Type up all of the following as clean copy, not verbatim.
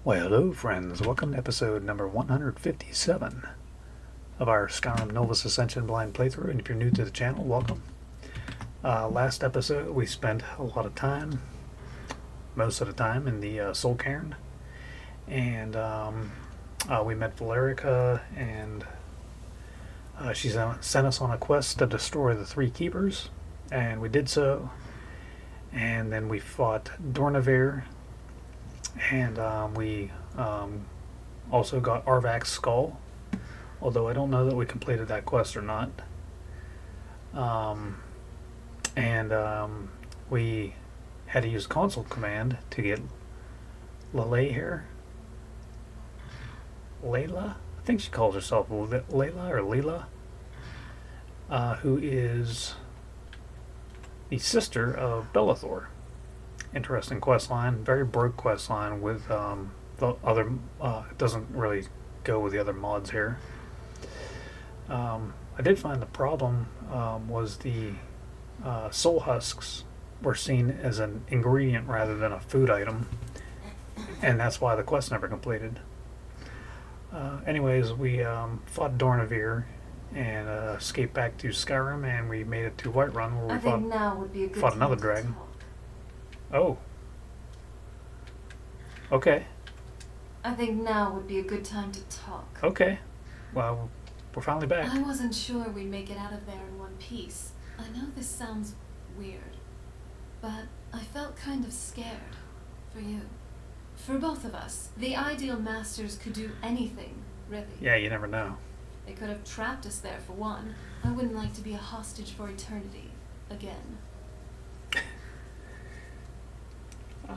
Well, hello friends, welcome to episode number 157 of our Skyrim Nolvus Ascension blind playthrough, and if you're new to the channel, welcome. Last episode we spent a lot of time, most of the time, in the Soul Cairn, and we met Valerica, and she sent us on a quest to destroy the three keepers, and we did so, and then we fought Dornavir, and we also got Arvak's skull, although I don't know that we completed that quest or not. We had to use console command to get Lalay here. Layla? I think she calls herself Layla or Leela, who is the sister of Belethor. Interesting quest line, very broke quest line with the other. It doesn't really go with the other mods here. I did find the problem was the soul husks were seen as an ingredient rather than a food item, and that's why the quest never completed. Anyways, we fought Dornavir and escaped back to Skyrim, and we made it to Whiterun where we fought another dragon. Oh. Okay. I think now would be a good time to talk. Okay. Well, we're finally back. I wasn't sure we'd make it out of there in one piece. I know this sounds weird, but I felt kind of scared. For you. For both of us. The Ideal Masters could do anything, really. Yeah, you never know. They could have trapped us there for one. I wouldn't like to be a hostage for eternity. Again.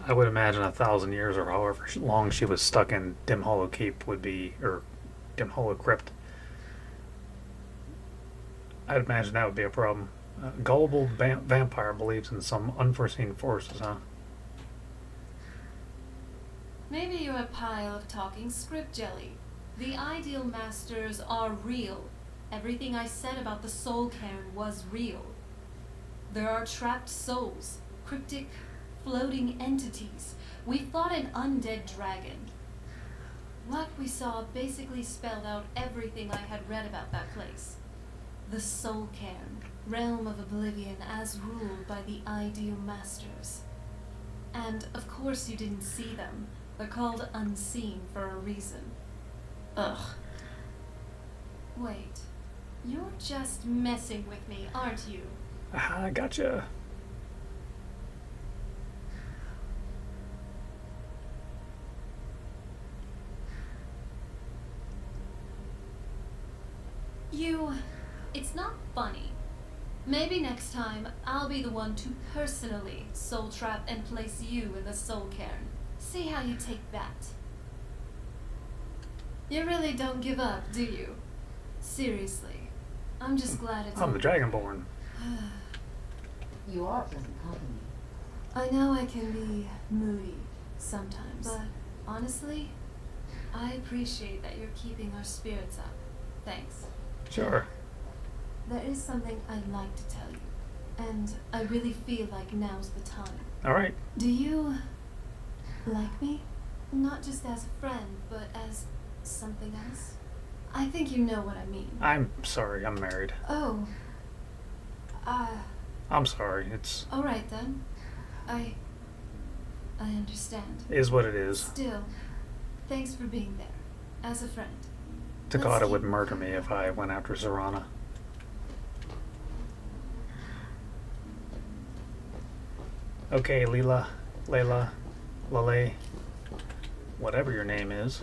I would imagine 1,000 years or however long she was stuck in Dim Hollow Keep would be, or Dim Hollow Crypt. I'd imagine that would be a problem. Gullible vampire believes in some unforeseen forces, huh? Maybe you're a pile of talking script jelly. The Ideal Masters are real. Everything I said about the Soul Cairn was real. There are trapped souls, cryptic, floating entities. We fought an undead dragon. What we saw basically spelled out everything I had read about that place. The Soul Cairn, realm of oblivion as ruled by the Ideal Masters. And of course you didn't see them. They're called unseen for a reason. Ugh. Wait. You're just messing with me, aren't you? Aha, gotcha. It's not funny. Maybe next time I'll be the one to personally soul trap and place you in the Soul Cairn. See how you take that. You really don't give up, do you? Seriously. I'm just glad it's I'm the Dragonborn. You are pleasant company. I know I can be moody sometimes, but honestly, I appreciate that you're keeping our spirits up. Thanks. Sure. There is something I'd like to tell you, and I really feel like now's the time. All right. Do you like me? Not just as a friend, but as something else? I think you know what I mean. I'm sorry, I'm married. Oh. I'm sorry, it's... Alright then. I understand. Is what it is. Still, thanks for being there. As a friend. Takata would murder me if I went after Serana. Okay, Layla, Lalay, whatever your name is.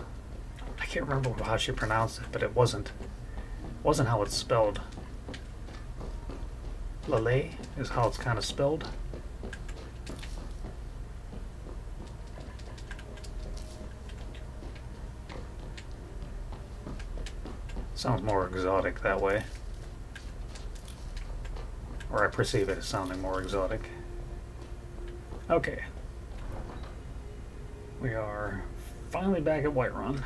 I can't remember how she pronounced it, but it wasn't how it's spelled. Lalay is how it's kind of spelled. Sounds more exotic that way. Or I perceive it as sounding more exotic. Okay. We are finally back at Whiterun.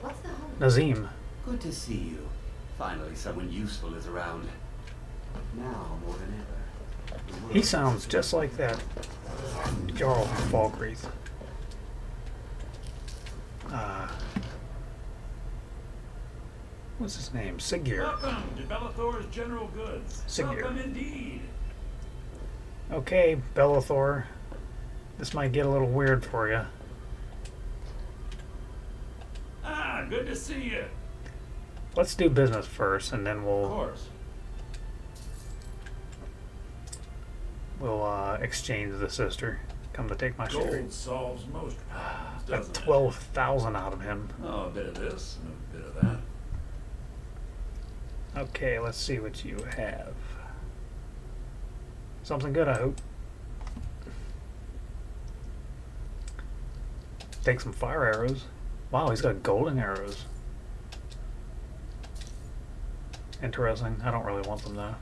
What's the home? Nazim. Good to see you. Finally, someone useful is around. Now more than ever. He sounds just like that Jarl from Falkreath. What's his name? Siggeir. Welcome to Belethor's General Goods. Siggeir. Welcome indeed. Okay, Belethor. This might get a little weird for you. Ah, good to see you. Let's do business first, and then Of we'll course. exchange the sister. Come to take my share. Gold solves most problems, Got doesn't it? 12,000 out of him. Oh, a bit of this and a bit of that. Okay, let's see what you have. Something good, I hope. Take some fire arrows. Wow, he's got golden arrows. Interesting. I don't really want them though.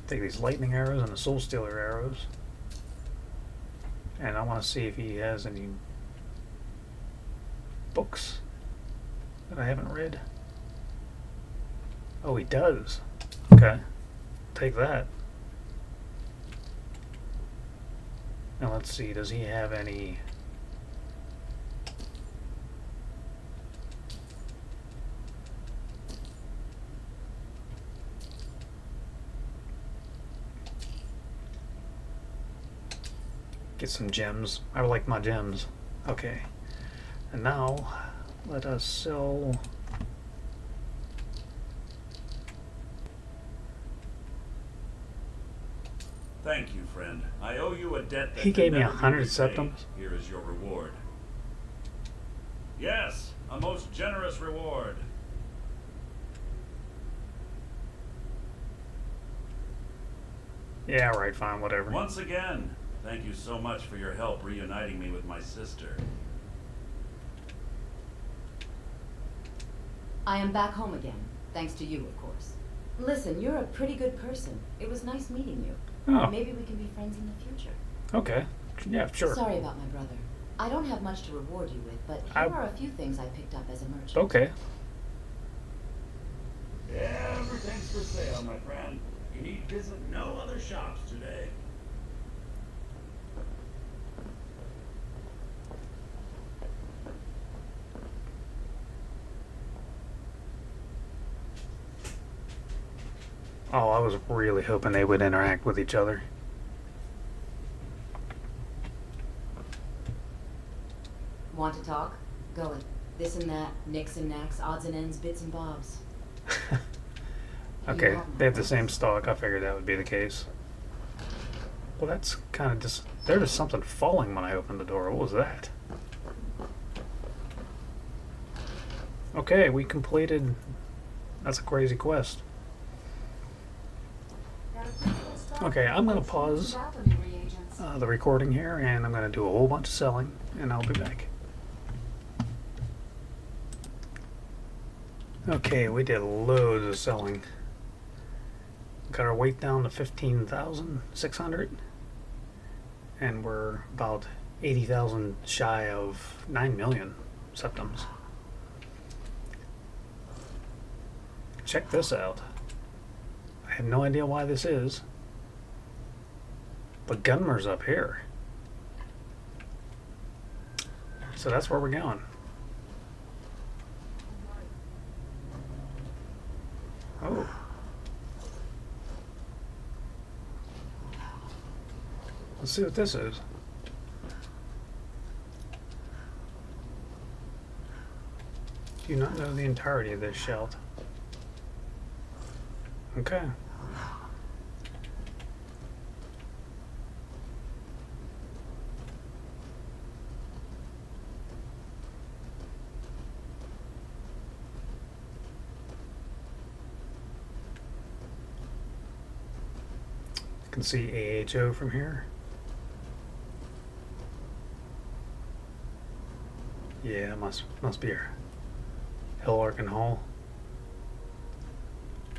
Take these lightning arrows and the soul stealer arrows. And I want to see if he has any books that I haven't read. Oh, he does. Okay. Take that. Now let's see, does he have any... Get some gems. I like my gems. Okay. And now, let us sell... Thank you, friend. I owe you a debt that He can gave me never be 100 repaid. septums. Here is your reward. Yes, a most generous reward. Yeah, right, fine, whatever. Once again, thank you so much for your help reuniting me with my sister. I am back home again, thanks to you, of course. Listen, you're a pretty good person. It was nice meeting you. Oh, Maybe we can be friends in the future. okay. Yeah, sure. Sorry about my brother. I don't have much to reward you with, but here are a few things I picked up as a merchant. Okay. Everything's for sale, my friend. You need visit no other shops today. Oh, I was really hoping they would interact with each other. Want to talk? Go it. This and that, nicks and knacks, odds and ends, bits and bobs. Okay, they have the same stock. I figured that would be the case. Well, that's kind of just... There was something falling when I opened the door. What was that? Okay, we completed... That's a crazy quest. Okay, I'm going to pause the recording here, and I'm going to do a whole bunch of selling, and I'll be back. Okay, we did loads of selling. Got our weight down to 15,600, and we're about 80,000 shy of 9 million septums. Check this out. I have no idea why this is, but Gunmer's up here. So that's where we're going. Oh. Let's see what this is. Do not know the entirety of this shelf. Okay. You can see AHO from here. Yeah, must be a Hillarkin Hall.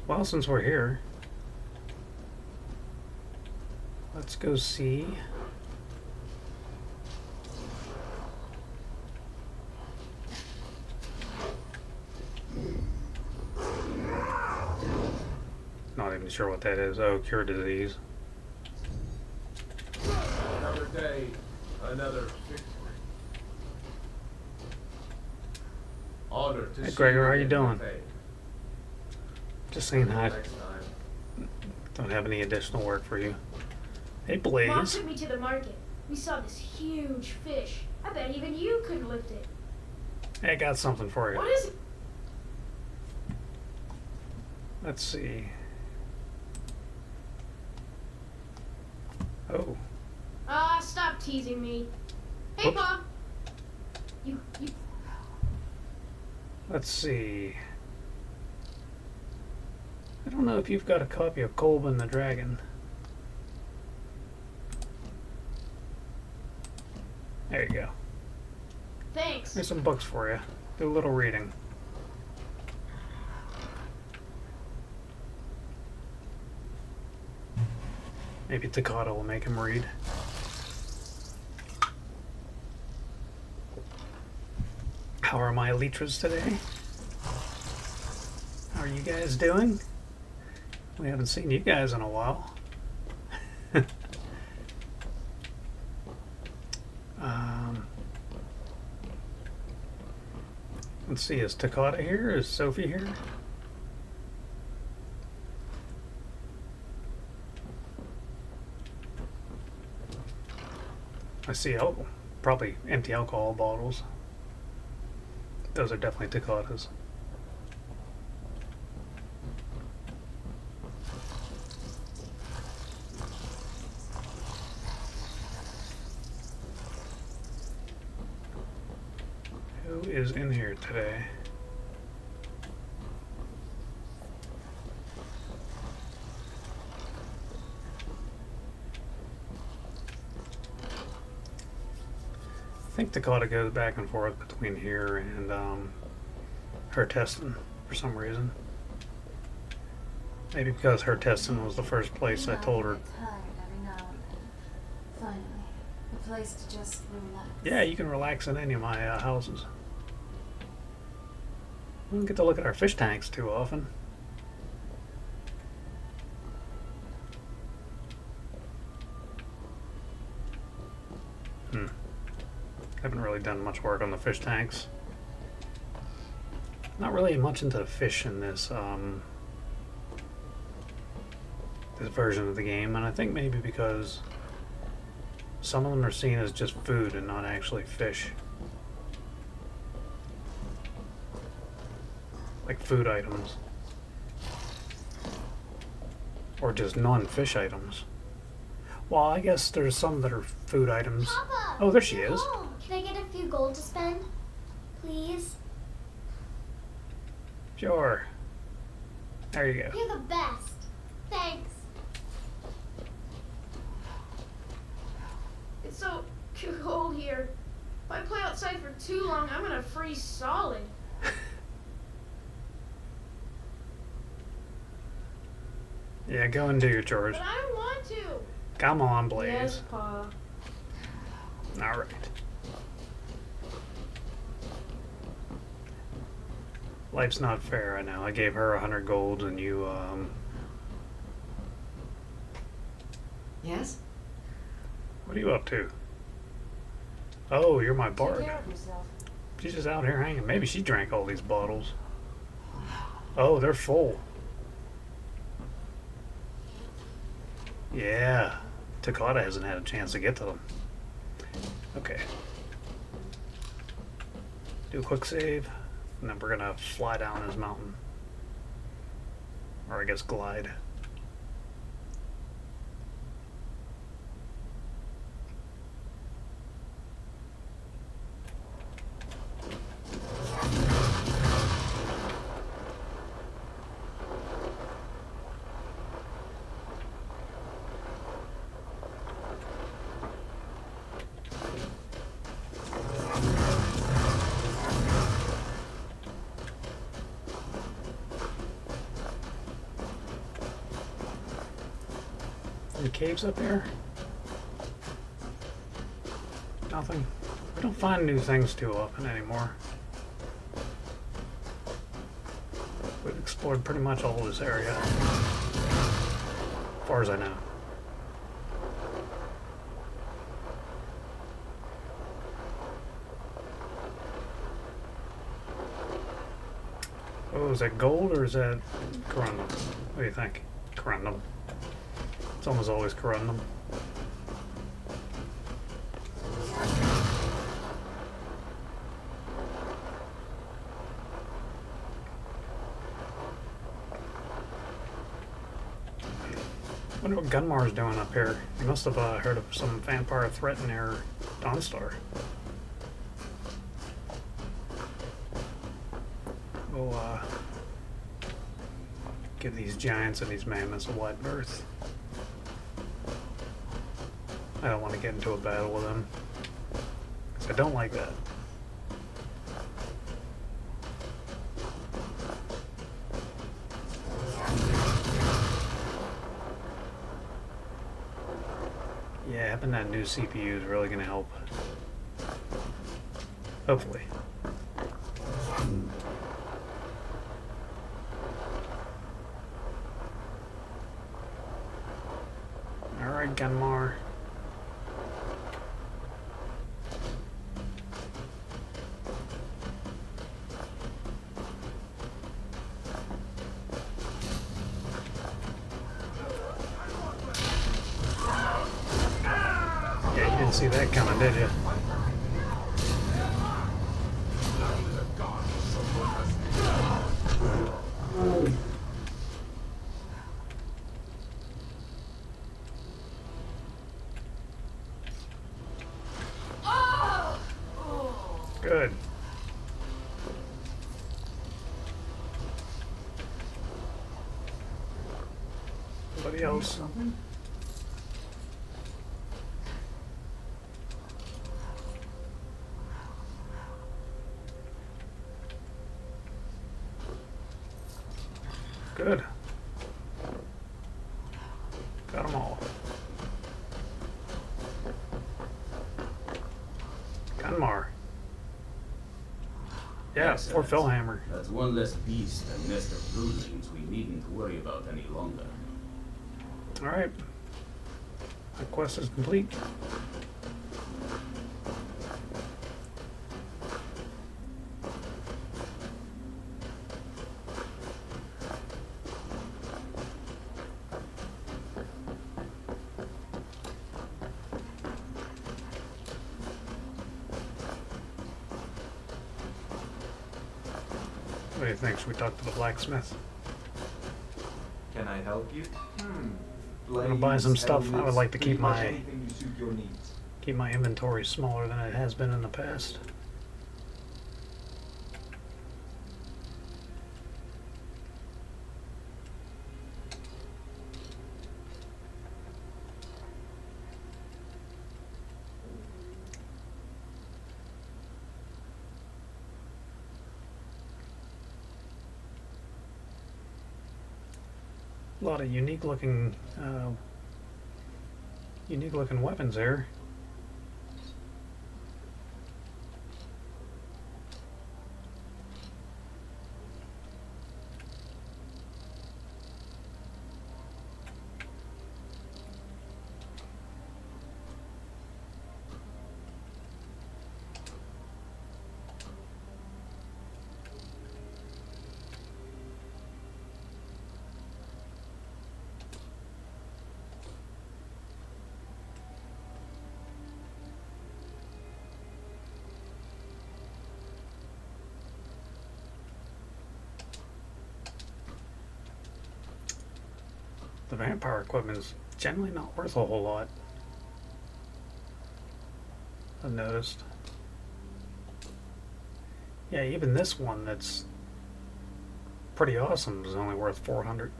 Well, since we're here, let's go see. even sure what that is. Oh, cure disease. Another day, another victory. Honor to Hey, see Gregor, how you in doing? faith. Just saying hi. Next time. Don't have any additional work for you. Hey, Mom Blaze. took me to the market. We saw this huge fish. I bet even you could lift it. Hey, I got something for you. What is it? Let's see. Oh, Ah, stop teasing me. Hey, Whoops. Mom. You. let's see. I don't know if you've got a copy of Colbin the Dragon. There you go. Thanks. Here's some books for you. Do a little reading. Maybe Takata will make him read. How are my Elytras today? How are you guys doing? We haven't seen you guys in a while. Let's see, is Takata here? Is Sophie here? I see, oh, probably empty alcohol bottles. Those are definitely Takatas. Who is in here today? I think Dakota goes back and forth between here and her testing for some reason. Maybe because her testing was the first place I told her. Tired every now and then. Finally, a place to just relax. Yeah, you can relax in any of my houses. We don't get to look at our fish tanks too often. Haven't really done much work on the fish tanks. Not really much into fish in this this version of the game, and I think maybe because some of them are seen as just food and not actually fish. Like food items. Or just non-fish items. Well, I guess there's some that are food items. Papa! Oh, there she you're is. home. Can I get a few gold to spend? Please? Sure. There you go. You're the best. Thanks. It's so cold here. If I play outside for too long, I'm gonna freeze solid. Yeah, go and do your chores. But I don't want to. Come on, Blaze. Yes, Pa. Alright. Life's not fair, I know. I gave her 100 gold and you, Yes? what are you up to? Oh, you're my Take bard. care of yourself. She's just out here hanging. Maybe she drank all these bottles. Oh, they're full. Yeah. Takata hasn't had a chance to get to them. Okay. Do a quick save, and then we're gonna fly down this mountain. Or I guess glide. Any caves up here? Nothing. We don't find new things too often anymore. We've explored pretty much all this area. as far as I know. Oh, is that gold or is that corundum? What do you think? Corundum. It's almost always corundum. I wonder what Gunmar's doing up here. He must have heard of some vampire threat in their Dawnstar. We'll give these giants and these mammoths a wide berth. I don't want to get into a battle with them, because I don't like that. Yeah, having that new CPU is really going to help. Hopefully. Alright, Gunmar. Yeah, you didn't see that coming, did you? Good. Anybody else? Good. Got them all. Gunmar. Yeah, or Excellent. Philhammer. That's one less beast and nest of broodlings we needn't worry about any longer. Alright. My quest is complete. What do you think? Should we talk to the blacksmith? Can I help you? I'm gonna buy some stuff. I would like to keep my Anything to suit your needs. inventory smaller than it has been in the past. A lot of unique looking weapons there. The vampire equipment is generally not worth a whole lot, I've noticed. Yeah, even this one that's pretty awesome is only worth 400.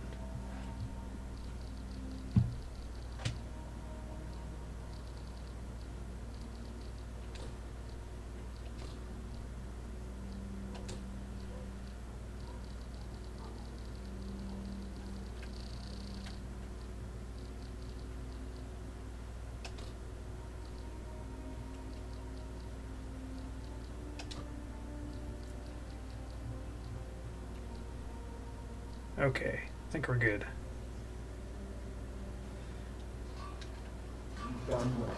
Okay, I think we're good. done well.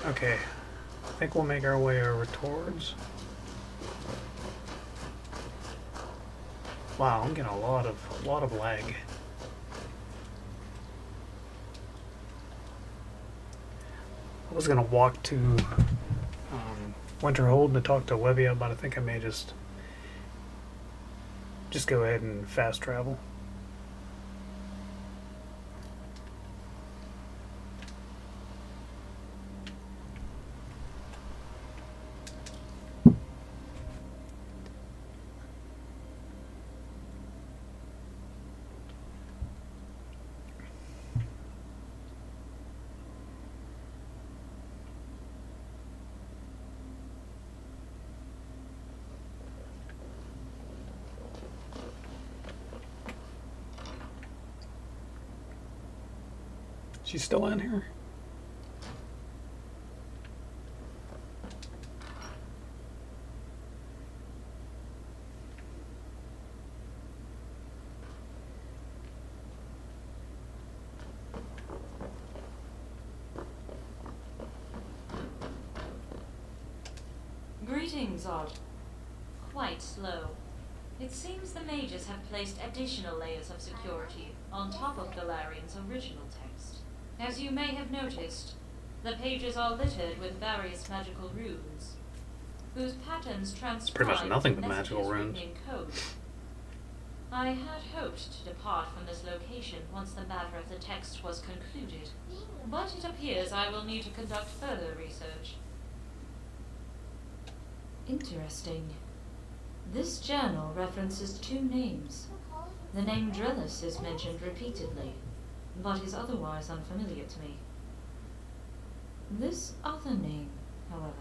Okay, I think we'll make our way over towards. Wow, I'm getting a lot of lag. I was gonna walk to Winterhold to talk to Olivia, but I think I may just go ahead and fast travel. She's still in here? Greetings, Odd. Quite slow. It seems the mages have placed additional layers of security on top of Galarian's original text. As you may have noticed, the pages are littered with various magical runes, whose patterns transcribe Pretty much nothing but messages magical written runes. in code. I had hoped to depart from this location once the matter of the text was concluded, but it appears I will need to conduct further research. Interesting. This journal references two names. The name Drellus is mentioned repeatedly, but is otherwise unfamiliar to me. This other name, however.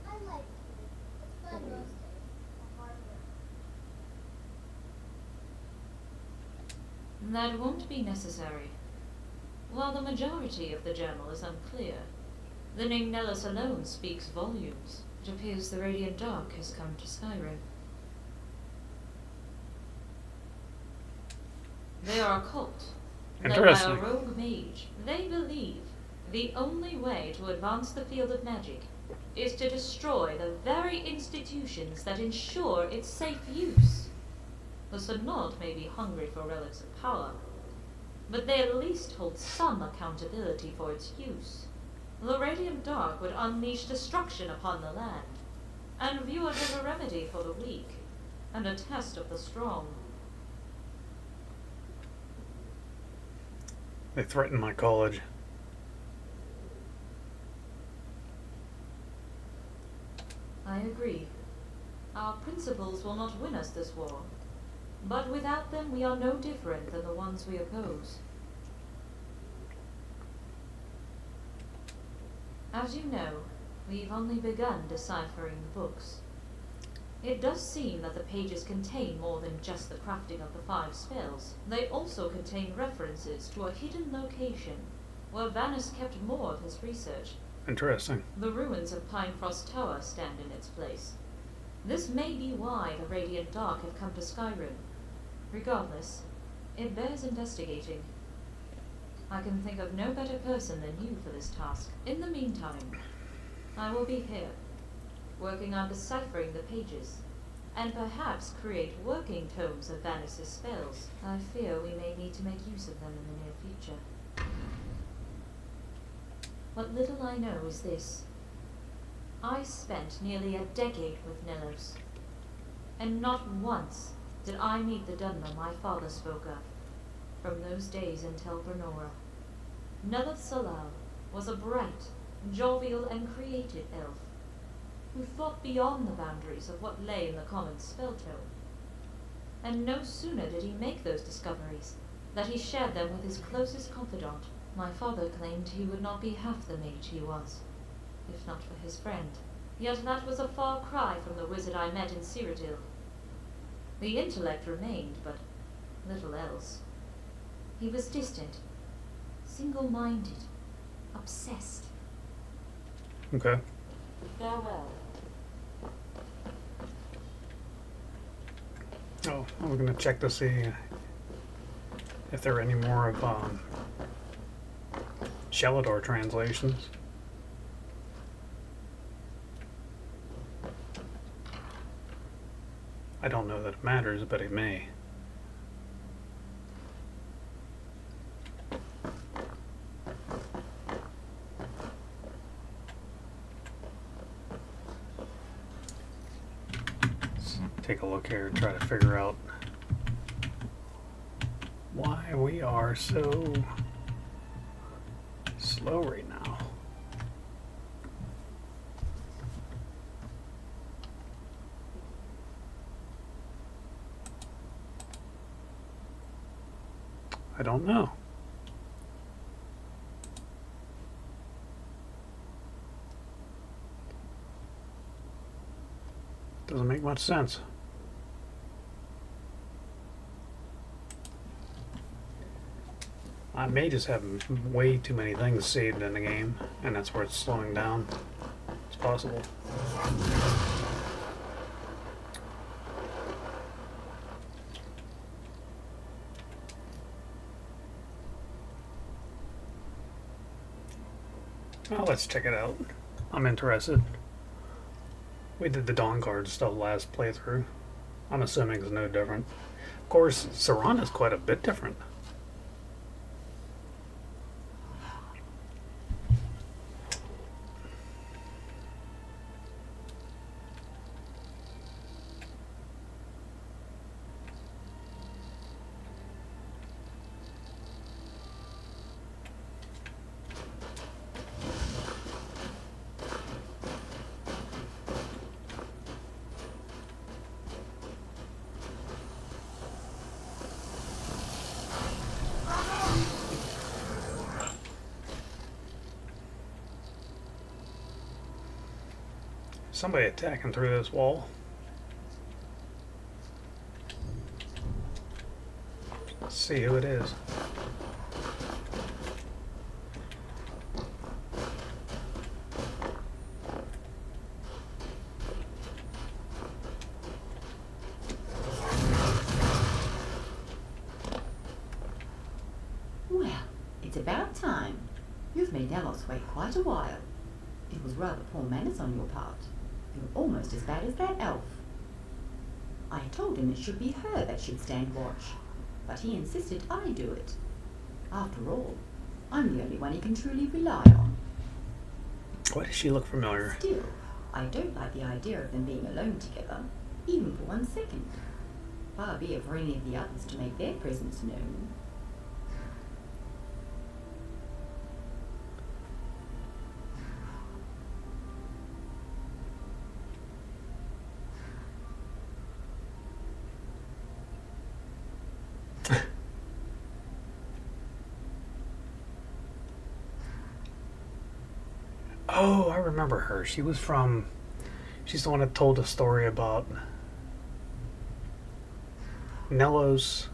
I like it. It's better roasted. Harder. That won't be necessary. While the majority of the journal is unclear, the name Nellis alone speaks volumes. It appears the Radiant Dark has come to Skyrim. They are a cult, led by a Interesting. rogue mage. They believe the only way to advance the field of magic is to destroy the very institutions that ensure its safe use. The Synod may be hungry for relics of power, but they at least hold some accountability for its use. The Radiant Dark would unleash destruction upon the land, and view it as a remedy for the weak, and a test of the strong. They threatened my college. I agree. Our principles will not win us this war, but without them we are no different than the ones we oppose. As you know, we've only begun deciphering the books. It does seem that the pages contain more than just the crafting of the 5 spells. They also contain references to a hidden location where Vanus kept more of his research. Interesting. The ruins of Pinefrost Tower stand in its place. This may be why the Radiant Dark have come to Skyrim. Regardless, it bears investigating. I can think of no better person than you for this task. In the meantime, I will be here, working on deciphering the pages, and perhaps create working tomes of Vanus's spells. I fear we may need to make use of them in the near future. What little I know is this. I spent nearly a decade with Nelos, and not once did I meet the Dwemer my father spoke of, from those days in Tel Bernora. Nelith Salal was a bright, jovial, and creative elf, who thought beyond the boundaries of what lay in the common spell tome. And no sooner did he make those discoveries, that he shared them with his closest confidant. My father claimed he would not be half the mage he was, if not for his friend. Yet that was a far cry from the wizard I met in Cyrodiil. The intellect remained, but little else. He was distant, single-minded, obsessed. Okay. Farewell. Oh, I'm gonna check to see if there are any more of Shelador translations. I don't know that it matters, but it may. Let's take a look here and try to figure out why we are so slow right now. I don't know. Doesn't make much sense. I may just have way too many things saved in the game, and that's where it's slowing down. It's possible. Well, let's check it out. I'm interested. We did the Dawn Guard stuff last playthrough. I'm assuming it's no different. Of course, Serana is quite a bit different. Somebody attacking through this wall. Let's see who it is. Well, it's about time. You've made Nelos wait quite a while. It was rather poor manners on your part. You're almost as bad as that elf. I told him it should be her that should stand watch, but he insisted I do it. After all, I'm the only one he can truly rely on. Why does she look familiar? Still, I don't like the idea of them being alone together, even for 1 second. Far be it for any of the others to make their presence known. Oh, I remember her. She's the one that told a story about Nelos,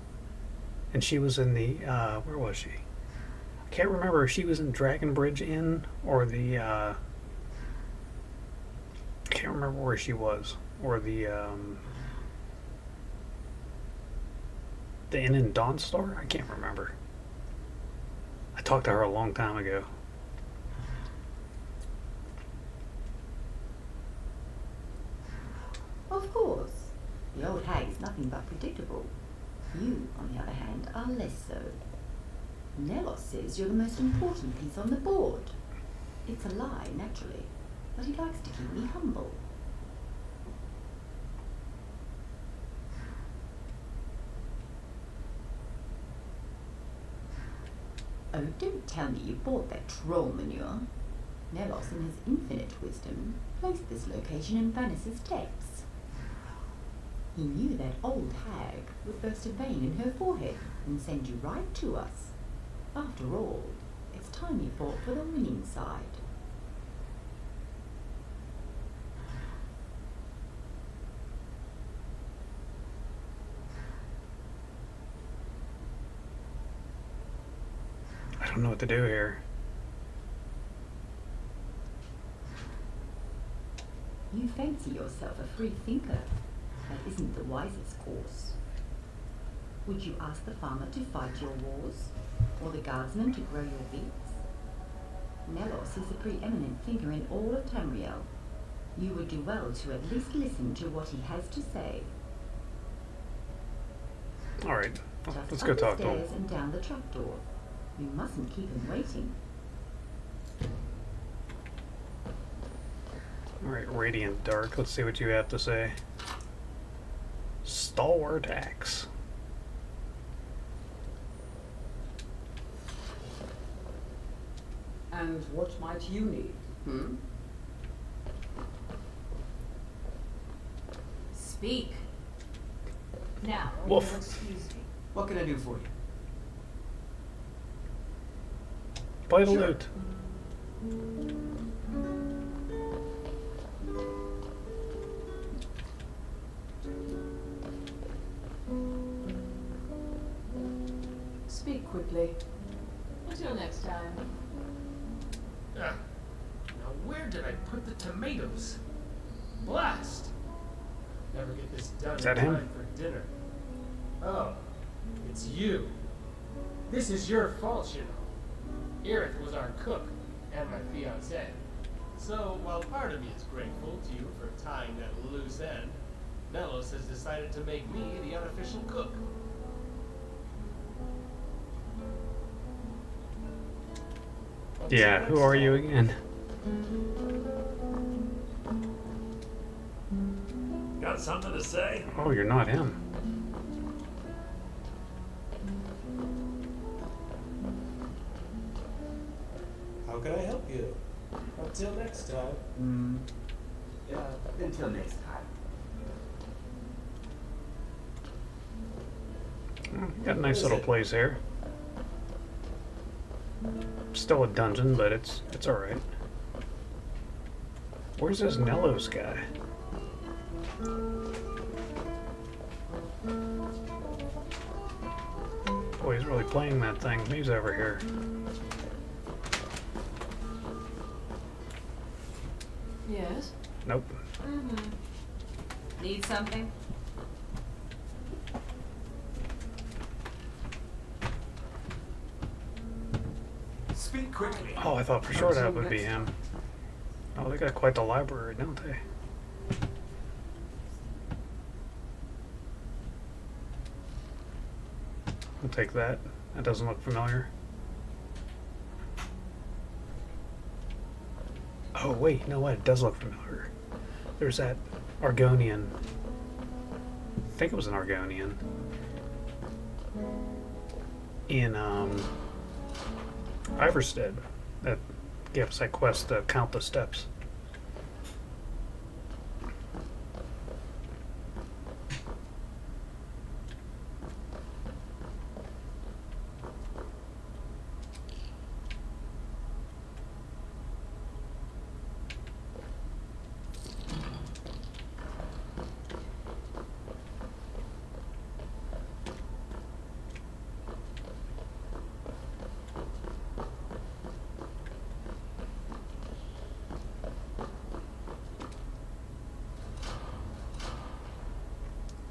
and she was in the, where was she? I can't remember if she was in Dragonbridge Inn or the, I can't remember where she was, or the Inn in Dawnstar? I can't remember. I talked to her a long time ago. Of course. The old hag is nothing but predictable. You, on the other hand, are less so. Nelos says you're the most important piece on the board. It's a lie, naturally, but he likes to keep me humble. Oh, don't tell me you bought that troll manure. Nelos, in his infinite wisdom, placed this location in Vanis's texts. He knew that old hag would burst a vein in her forehead and send you right to us. After all, it's time you fought for the winning side. I don't know what to do here. You fancy yourself a free thinker. That isn't the wisest course. Would you ask the farmer to fight your wars? Or the guardsman to grow your beets? Nelos is a preeminent thinker in all of Tamriel. You would do well to at least listen to what he has to say. Alright, Just let's up go the talk to stairs him. and down the trapdoor. You mustn't keep him waiting. Alright, Radient Dark. Let's see what you have to say. Stalwart Axe. And what might you need, hmm? Speak. Now, Woof. excuse me. What can I do for you? Buy the Sure. loot. Speak quickly. Until next time. Now where did I put the tomatoes? Blast! Never get this done Is that in him? time for dinner. Oh, it's you. This is your fault, you know. Irith was our cook and my fiancée. So while part of me is grateful to you for tying that loose end, Nelos has decided to make me the unofficial cook. Yeah, who are you again? Got something to say? Oh, you're not him. How can I help you? Until next time. Yeah, until next time. Got a nice little place here. Still a dungeon, but it's alright. Where's this Nelos guy? Boy, he's really playing that thing. He's over here. Yes? Nope. Mm-hmm. Need something? Speak quickly. Oh, I thought for sure that would be him. Oh, they got quite the library, don't they? I'll take that. That doesn't look familiar. Oh, wait, you know what? It does look familiar. There's that Argonian. I think it was an Argonian. In, Iverstead. That gave us that quest to count the steps.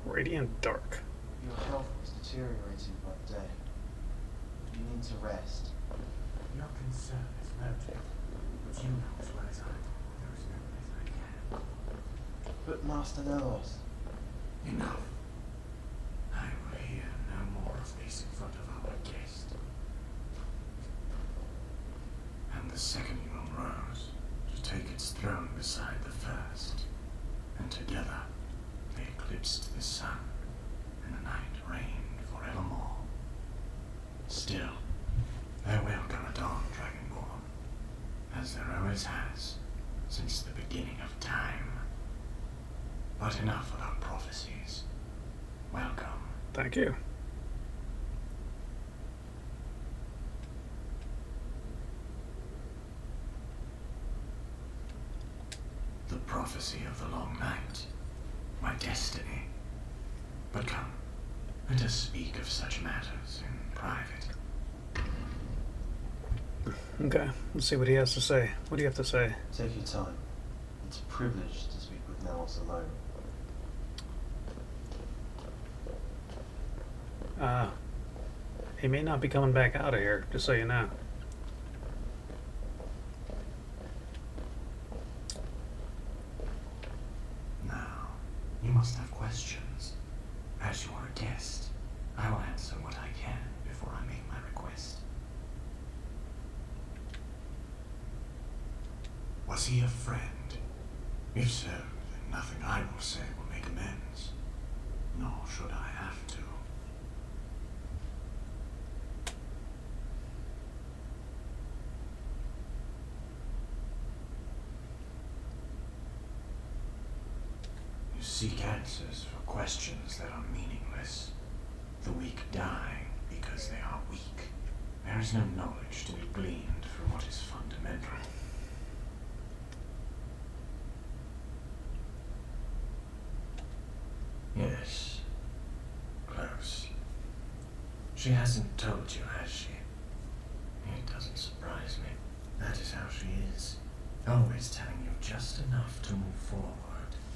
Radient Dark. Your health is deteriorating by the day. You need to rest. Your concern is noted, but you know as well as I do there is no place I can. But Master Nelos, Enough. I will hear no more of this in front of our guest. And the second moon rose to take its throne beside the first, and together they eclipsed the sun, and the night reigned forevermore. Still, there will come a dawn, Dragonborn, as there always has, since the beginning of time. But enough about prophecies. Welcome. Thank you. The prophecy of the long night. My destiny. But come, let us speak of such matters in private. Okay, let's see what he has to say. What do you have to say? take your time. It's a privilege to speak with Nelos alone. He may not be coming back out of here, just so you know. Now, you must have questions. As you are a guest, I will answer what I can before I make my request. Was he a friend? If so, then nothing I will say will make amends. Nor should I have to. You seek answers for questions that are meaningless. The weak die because they are weak. There is no knowledge to be gleaned from what is fundamental. Yes. Close. She hasn't told you, has she? It doesn't surprise me. That is how she is. Always telling you just enough to move forward.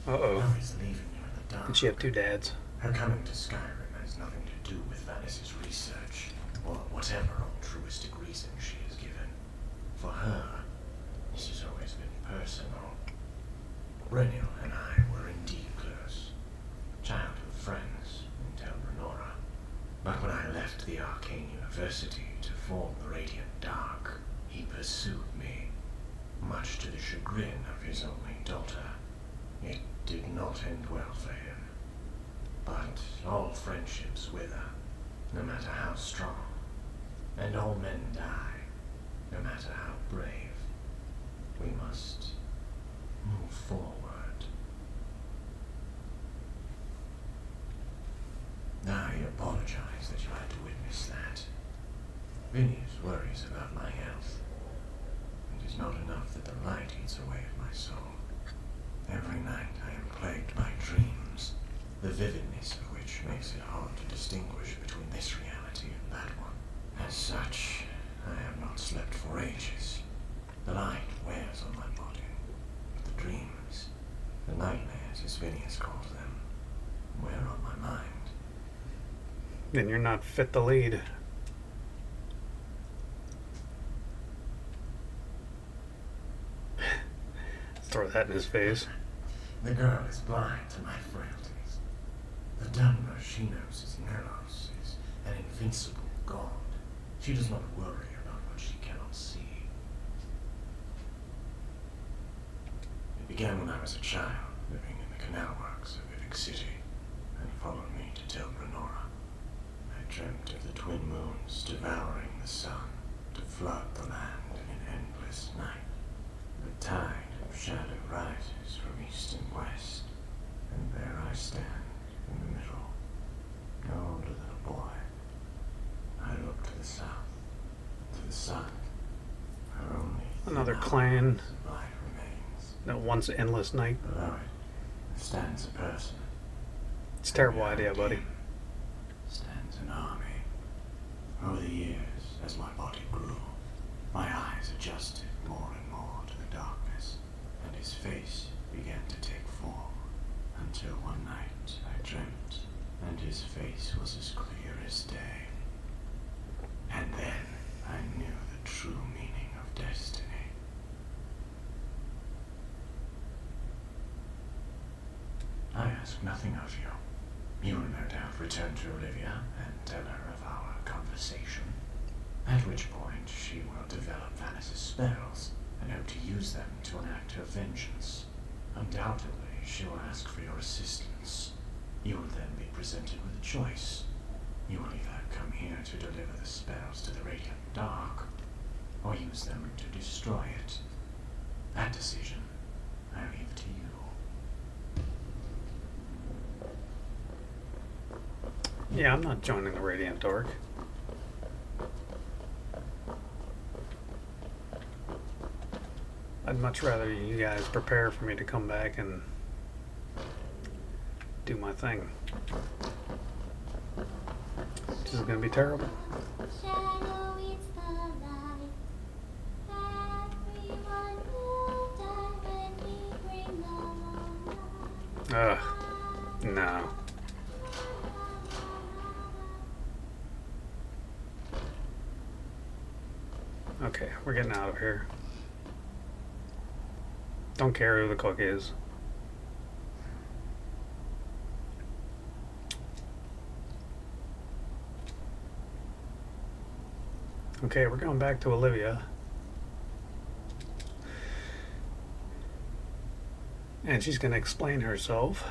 Uh-oh. Always leaving you in the dark. Did she have two dads? Her coming to Skyrim has nothing to do with Vanis's research, or whatever altruistic reason she has given. For her, this has always been personal. Renil and I were indeed close. Childhood friends until Renora. But when I left the Arcane University to form the Radient Dark, he pursued me, much to the chagrin of his only daughter. It did not end well for him. But all friendships wither, no matter how strong. And all men die, no matter how brave. We must move forward. I apologize that you had to witness that. Vinny's worries about my health. It is not enough that the light eats away at my soul. Every night I am plagued by dreams, the vividness of which makes it hard to distinguish between this reality and that one. As such, I have not slept for ages. The light wears on my body, but the dreams, the nightmares as Phineas calls them, wear on my mind. Then you're not fit to lead. Throw that in his face. The girl is blind to my frailties. The Dwemer she knows as Neros is an invincible god. She does not worry about what she cannot see. It began when I was a child, living in the canal works of Vivic City, and followed me to tell Renora. I dreamt of the twin moons devouring the sun to flood the land in an endless night. The tide of shadow rises from east and west, and there I stand in the middle, no older than a boy. I look to the south, to the sun, where only Another clan light remains. that once endless night. Below it stands a person. It's a terrible idea, buddy. Stands an army. Over the years, as my body grew, my eyes adjusted more and more to the darkness, and his face began to take form, until one night I dreamt, and his face was as clear as day. And then I knew the true meaning of destiny. I ask nothing of you. You will no doubt return to Olivia and tell her of our conversation, at which point she will develop Vanis's spells and hope to use them to enact her vengeance. Undoubtedly, she will ask for your assistance. You will then be presented with a choice. You will either come here to deliver the spells to the Radient Dark, or use them to destroy it. That decision I leave to you. Yeah, I'm not joining the Radient Dark. I'd much rather you guys prepare for me to come back and do my thing. This is going to be terrible. Shadow is the light. Everyone will die when we bring them on. No. Okay, we're getting out of here. Don't care who the cook is. Okay, we're going back to Olivia. And she's going to explain herself.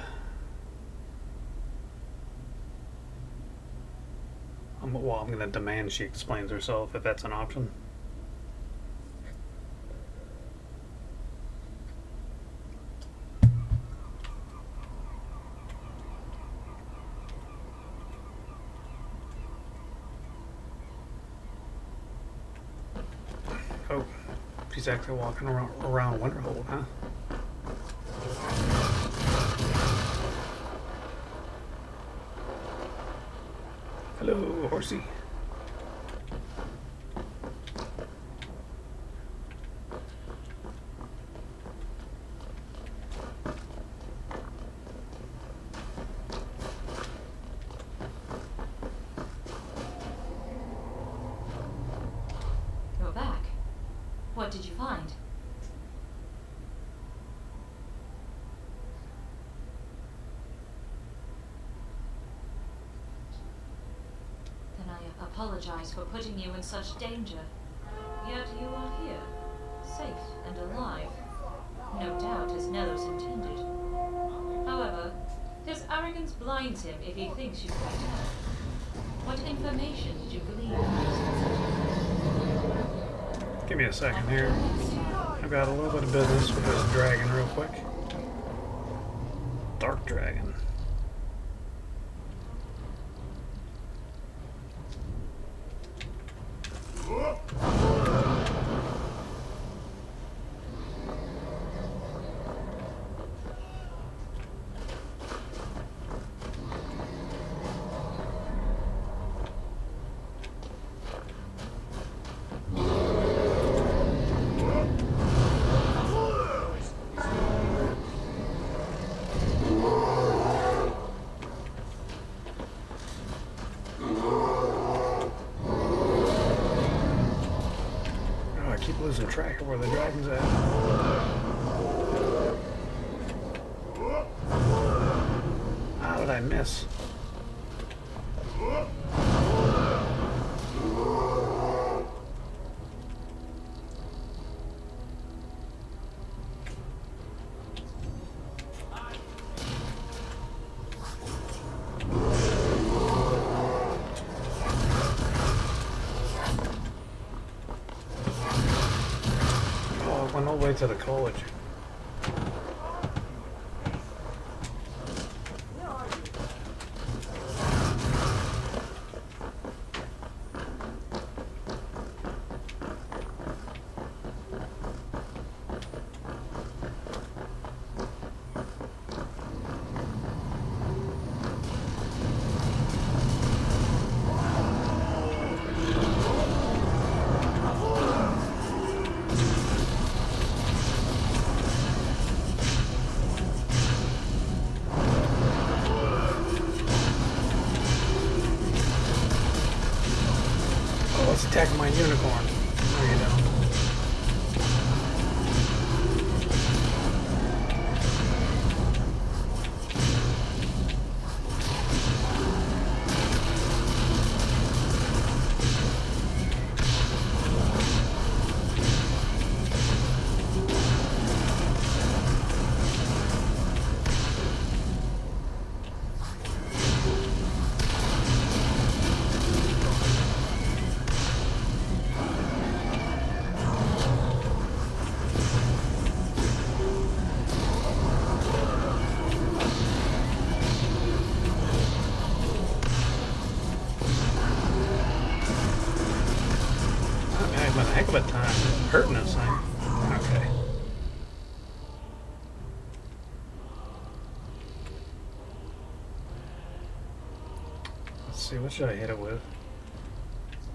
Well, I'm going to demand she explains herself if that's an option. Oh, she's actually walking around Winterhold, huh? Hello, horsey. You're back. What did you find? Then I apologize for putting you in such danger. Yet you are here, safe and alive. No doubt as Nellos intended. However, his arrogance blinds him if he thinks you can tell. What information did you glean? Give me a second here. I've got a little bit of business with this dragon real quick. Dark dragon. Losing track of where the dragon's at. How did I miss? Went all the way to the college. Let's attack my unicorn. No, you don't. A heck of a time hurting this thing. Okay. Let's see, what should I hit it with?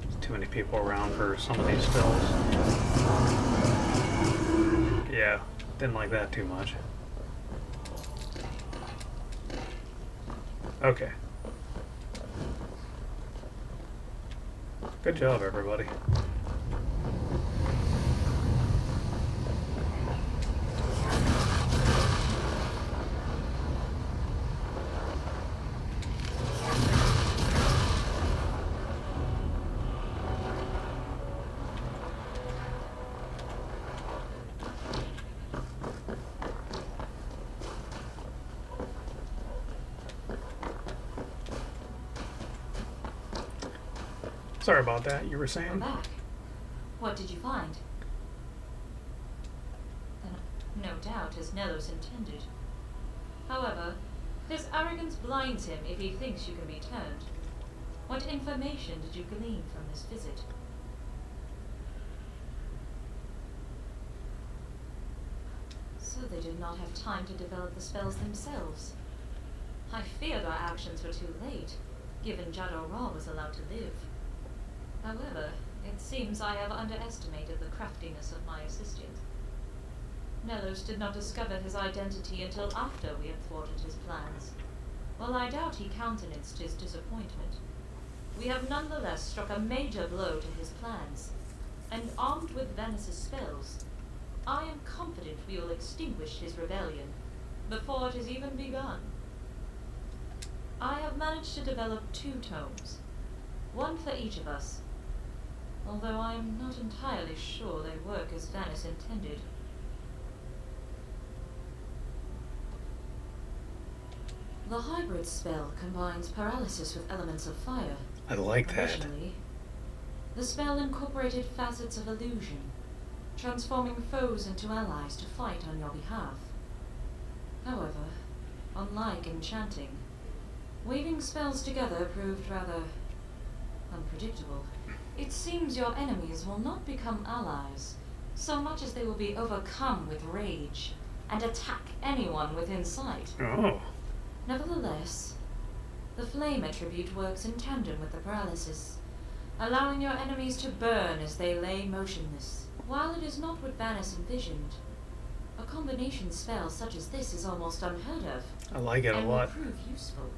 There's too many people around for some of these spells. Yeah, didn't like that too much. Okay. Good job, everybody. Sorry about that. You were We're saying? back. What did you find? No doubt as Nellos intended. However, his arrogance blinds him if he thinks you can be turned. What information did you glean from this visit? So they did not have time to develop the spells themselves. I feared our actions were too late, given Jador Ra was allowed to live. However, it seems I have underestimated the craftiness of my assistant. Nellos did not discover his identity until after we had thwarted his plans. While I doubt he countenanced his disappointment, we have nonetheless struck a major blow to his plans, and armed with Venice's spells, I am confident we will extinguish his rebellion before it has even begun. I have managed to develop 2 tomes, one for each of us, although I am not entirely sure they work as Venice intended. The hybrid spell combines paralysis with elements of fire. I like that. Additionally, the spell incorporated facets of illusion, transforming foes into allies to fight on your behalf. However, unlike enchanting, weaving spells together proved rather unpredictable. It seems your enemies will not become allies, so much as they will be overcome with rage and attack anyone within sight. Oh. Nevertheless, the flame attribute works in tandem with the paralysis, allowing your enemies to burn as they lay motionless. While it is not what Vanice envisioned, a combination spell such as this is almost unheard of. I like it a and lot. will prove useful.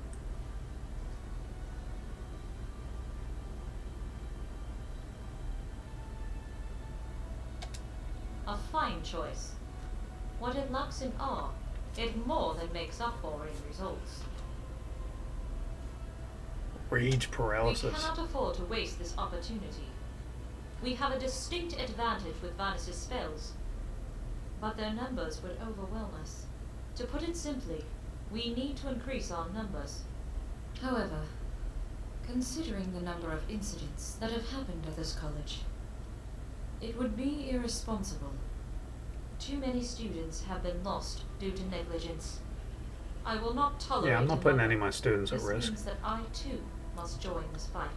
A fine choice. What it lacks in awe, it more than makes up for in results. Rage We paralysis. cannot afford to waste this opportunity. We have a distinct advantage with Vanice's spells, but their numbers would overwhelm us. To put it simply, we need to increase our numbers. However, considering the number of incidents that have happened at this college, it would be irresponsible. Too many students have been lost due to negligence. I will not tolerate. Yeah, I'm not putting another. any of my students at This risk. means that I too must join this fight.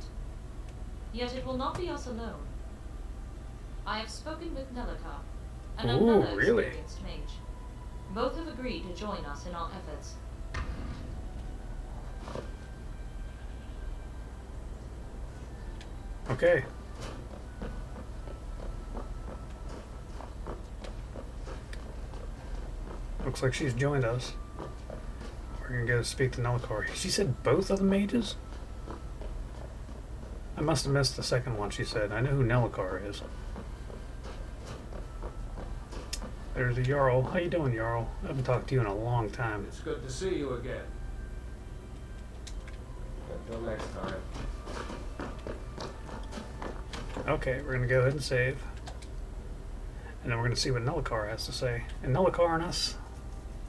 Yet it will not be us alone. I have spoken with Nelakar and Ooh, another really? experienced mage. Both have agreed to join us in our efforts. Okay. Looks like she's joined us. We're gonna go speak to Nelakar. She said both of the mages? I must have missed the second one she said. I know who Nelakar is. There's the Jarl. How you doing, Jarl? I haven't talked to you in a long time. It's good to see you again. Until next time. Okay, we're gonna go ahead and save. And then we're gonna see what Nelakar has to say. And Nelakar and us,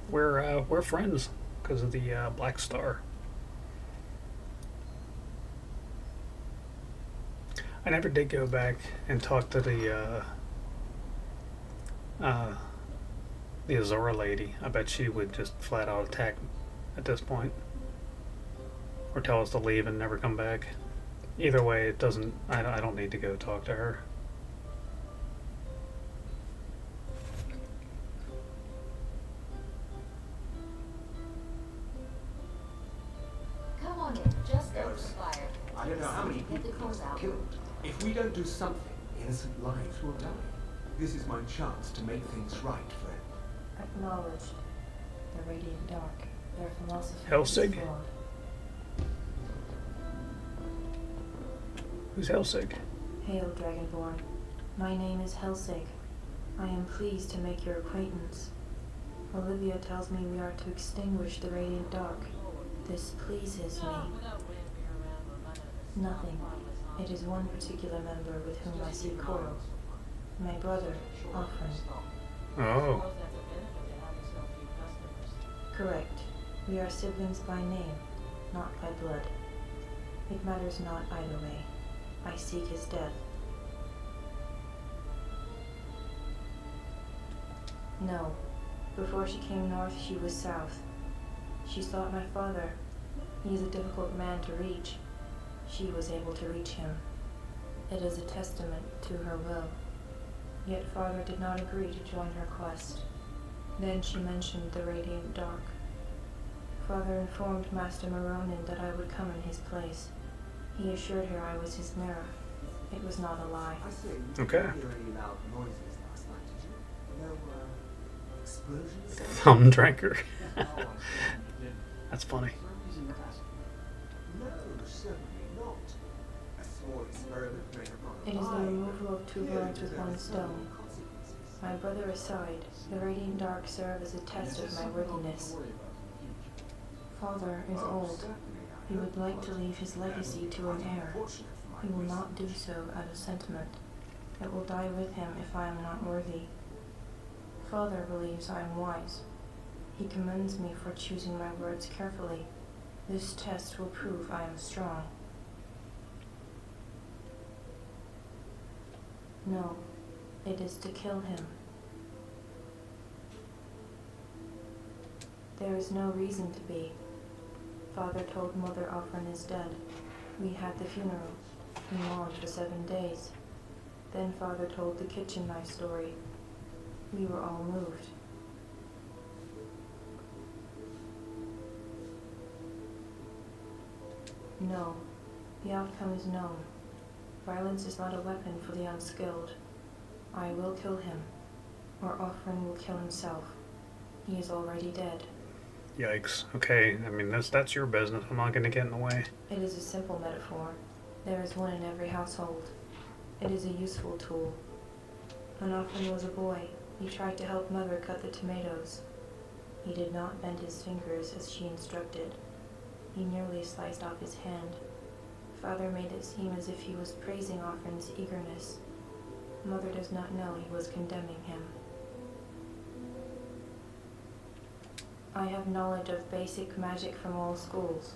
we're friends because of the Black Star. I never did go back and talk to the Azora lady. I bet she would just flat out attack at this point, or tell us to leave and never come back. Either way, it doesn't. I don't need to go talk to her. Come on in, just go to fire. I don't know how many Get the people calls must out. be killed. If we don't do something, innocent lives will die. This is my chance to make things right for Acknowledged. The Radiant Dark. Their philosophy Helsing? is flawed. Who's Helsing? Hail, Dragonborn. My name is Helsing. I am pleased to make your acquaintance. Olivia tells me we are to extinguish the Radiant Dark. This pleases me. Nothing. It is one particular member with whom I see quarrel. My brother, Offren. Oh. Correct. We are siblings by name, not by blood. It matters not either way. I seek his death. No. Before she came north, she was south. She sought my father. He is a difficult man to reach. She was able to reach him. It is a testament to her will. Yet father did not agree to join her quest. Then she mentioned the Radient Dark. Father informed Master Meronin that I would come in his place. He assured her I was his mirror. It was not a lie. I see. You Okay. didn't hear any loud noises last night, did you? No, explosions? Thumb drinker. Oh, I see. That's funny. No, certainly not. A small experiment made upon It is the removal of two birds with one stone. My brother aside, the Radiant Dark serve as a test of my worthiness. Father is old. He would like to leave his legacy to an heir. He will not do so out of sentiment. It will die with him if I am not worthy. Father believes I am wise. He commends me for choosing my words carefully. This test will prove I am strong. No, it is to kill him. There is no reason to be. Father told Mother Offren is dead. We had the funeral. We mourned for 7 days. Then Father told the kitchen knife story. We were all moved. No, the outcome is known. Violence is not a weapon for the unskilled. I will kill him, or Offren will kill himself. He is already dead. Yikes. Okay, I mean, that's your business. I'm not going to get in the way. It is a simple metaphor. There is one in every household. It is a useful tool. When Offren was a boy, he tried to help Mother cut the tomatoes. He did not bend his fingers as she instructed. He nearly sliced off his hand. Father made it seem as if he was praising Offren's eagerness. Mother does not know he was condemning him. I have knowledge of basic magic from all schools.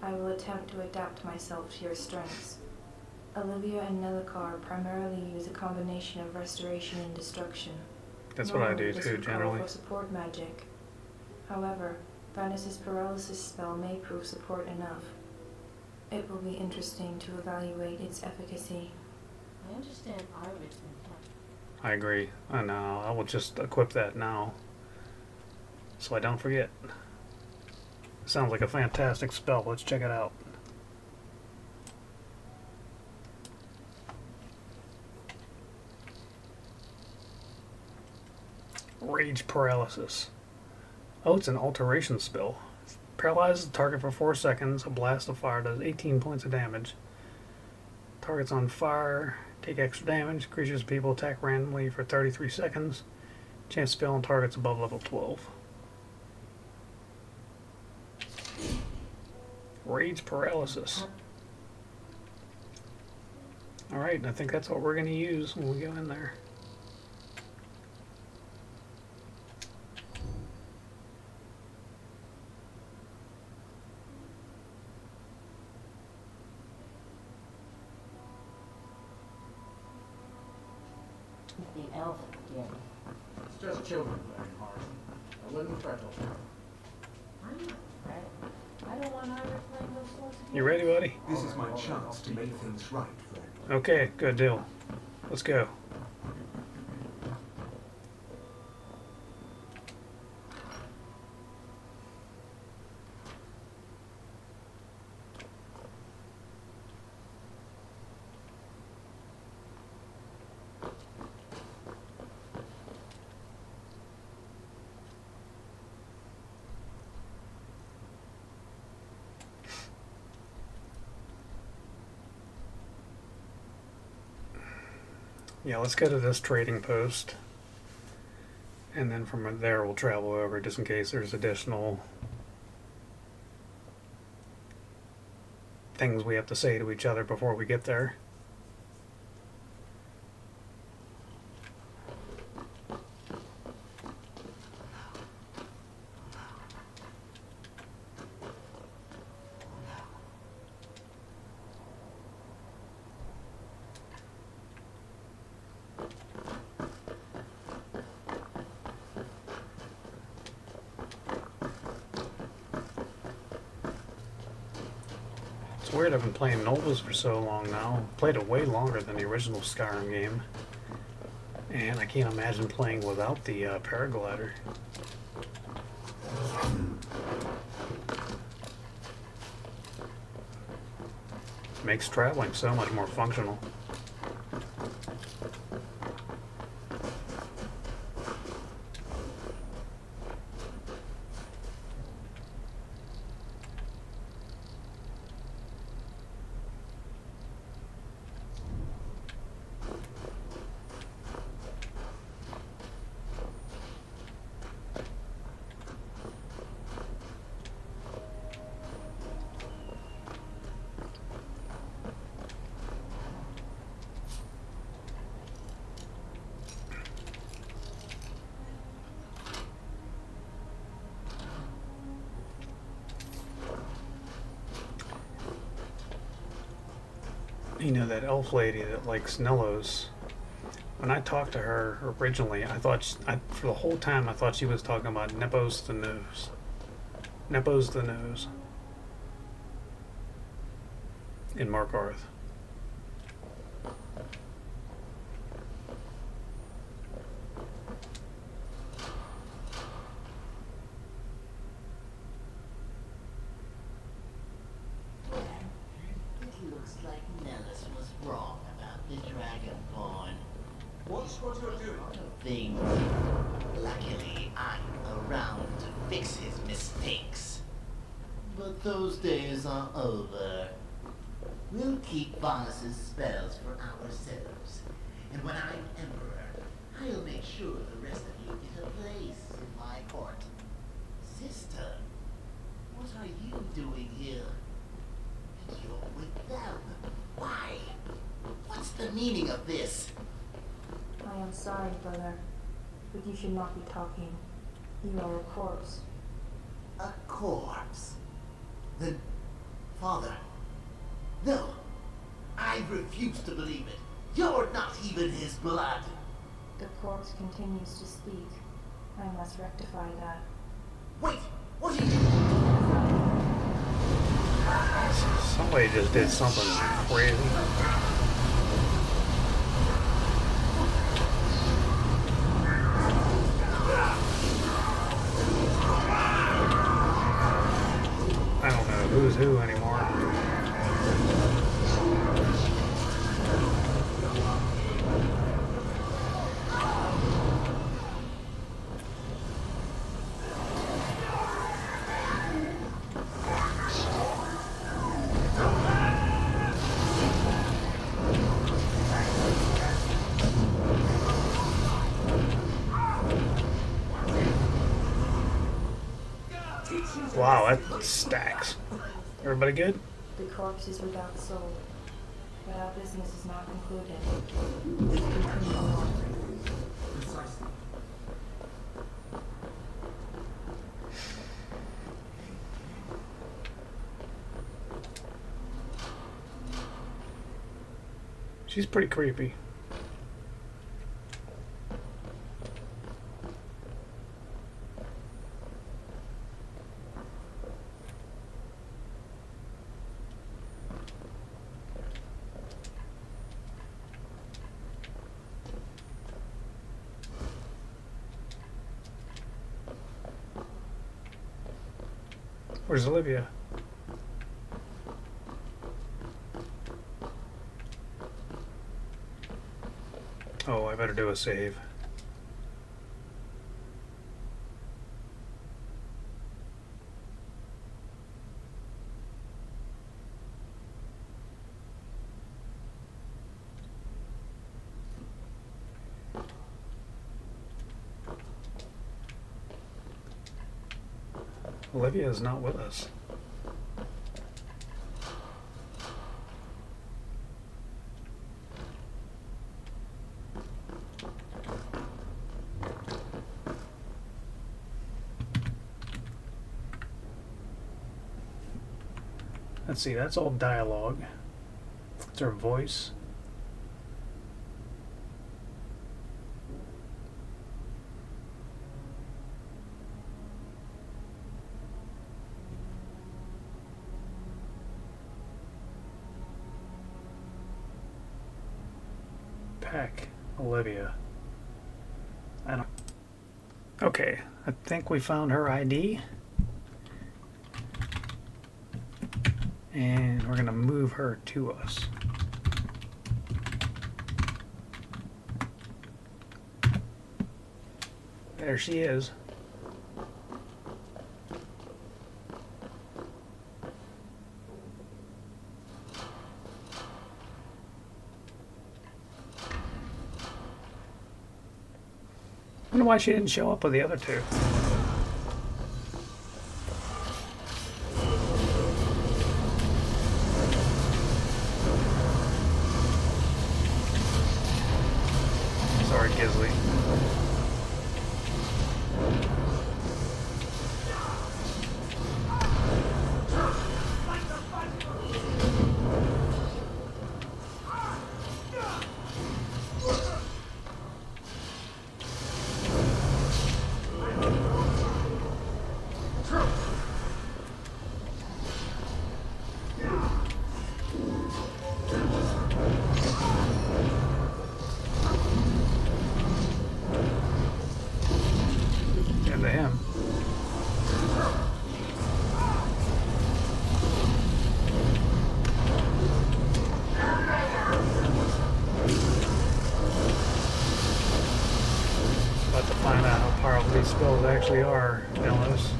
I will attempt to adapt myself to your strengths. Olivia and Nelikar primarily use a combination of restoration and destruction. That's what I do This too, would call generally. for support magic. However, Vanis's paralysis spell may prove support enough. It will be interesting to evaluate its efficacy. I understand Iris I agree. And I will just equip that now, so I don't forget. Sounds like a fantastic spell. Let's check it out. Rage Paralysis. Oh, it's an alteration spell. Paralyzes the target for 4 seconds. A blast of fire does 18 points of damage. Targets on fire take extra damage. Creatures and people attack randomly for 33 seconds. Chance to fail on targets above level 12. Rage Paralysis. Alright, I think that's what we're going to use when we go in there. The elf did. It's just children playing hard. I wouldn't fret over it. I'm not afraid. I don't want Iris playing those sorts of You ready, buddy? This is my chance to make things right for everyone. Okay, good deal. Let's go. Yeah, let's go to this trading post. And then from there we'll travel over just in case there's additional things we have to say to each other before we get there. weird, I've been playing Nolvus for so long now. Played it way longer than the original Skyrim game. And I can't imagine playing without the paraglider. Makes traveling so much more functional. You know, that elf lady that likes Nellos, when I talked to her originally, I thought, for the whole time, I thought she was talking about Nepos the Nose. Nepos the Nose. In Markarth. Things. Luckily, I'm around to fix his mistakes. But those days are over. We'll keep Varnus's spells for ourselves. And when I'm Emperor, I'll make sure the rest of you get a place in my court. Sister, what are you doing here? And you're with them. Why? What's the meaning of this? I am sorry, brother, but you should not be talking. You are a corpse. A corpse? Then, Father, no, I refuse to believe it. You're not even his blood. The corpse continues to speak. I must rectify that. Wait, what are you? Somebody just did something crazy. I don't know who's who anymore. Wow, that stacks. Everybody good? The corpse is without soul, but our business is not concluded. Let's continue on. Precisely. She's pretty creepy. Where's Olivia? Oh, I better do a save. Olivia is not with us. Let's see, that's all dialogue. It's her voice. heck, Olivia? I don't... Okay, I think we found her ID. And we're going to move her to us. There she is. I wonder why she didn't show up with the other two. Sorry, Gisley. Into him. About to find out how powerful these spells actually are, Nolvus.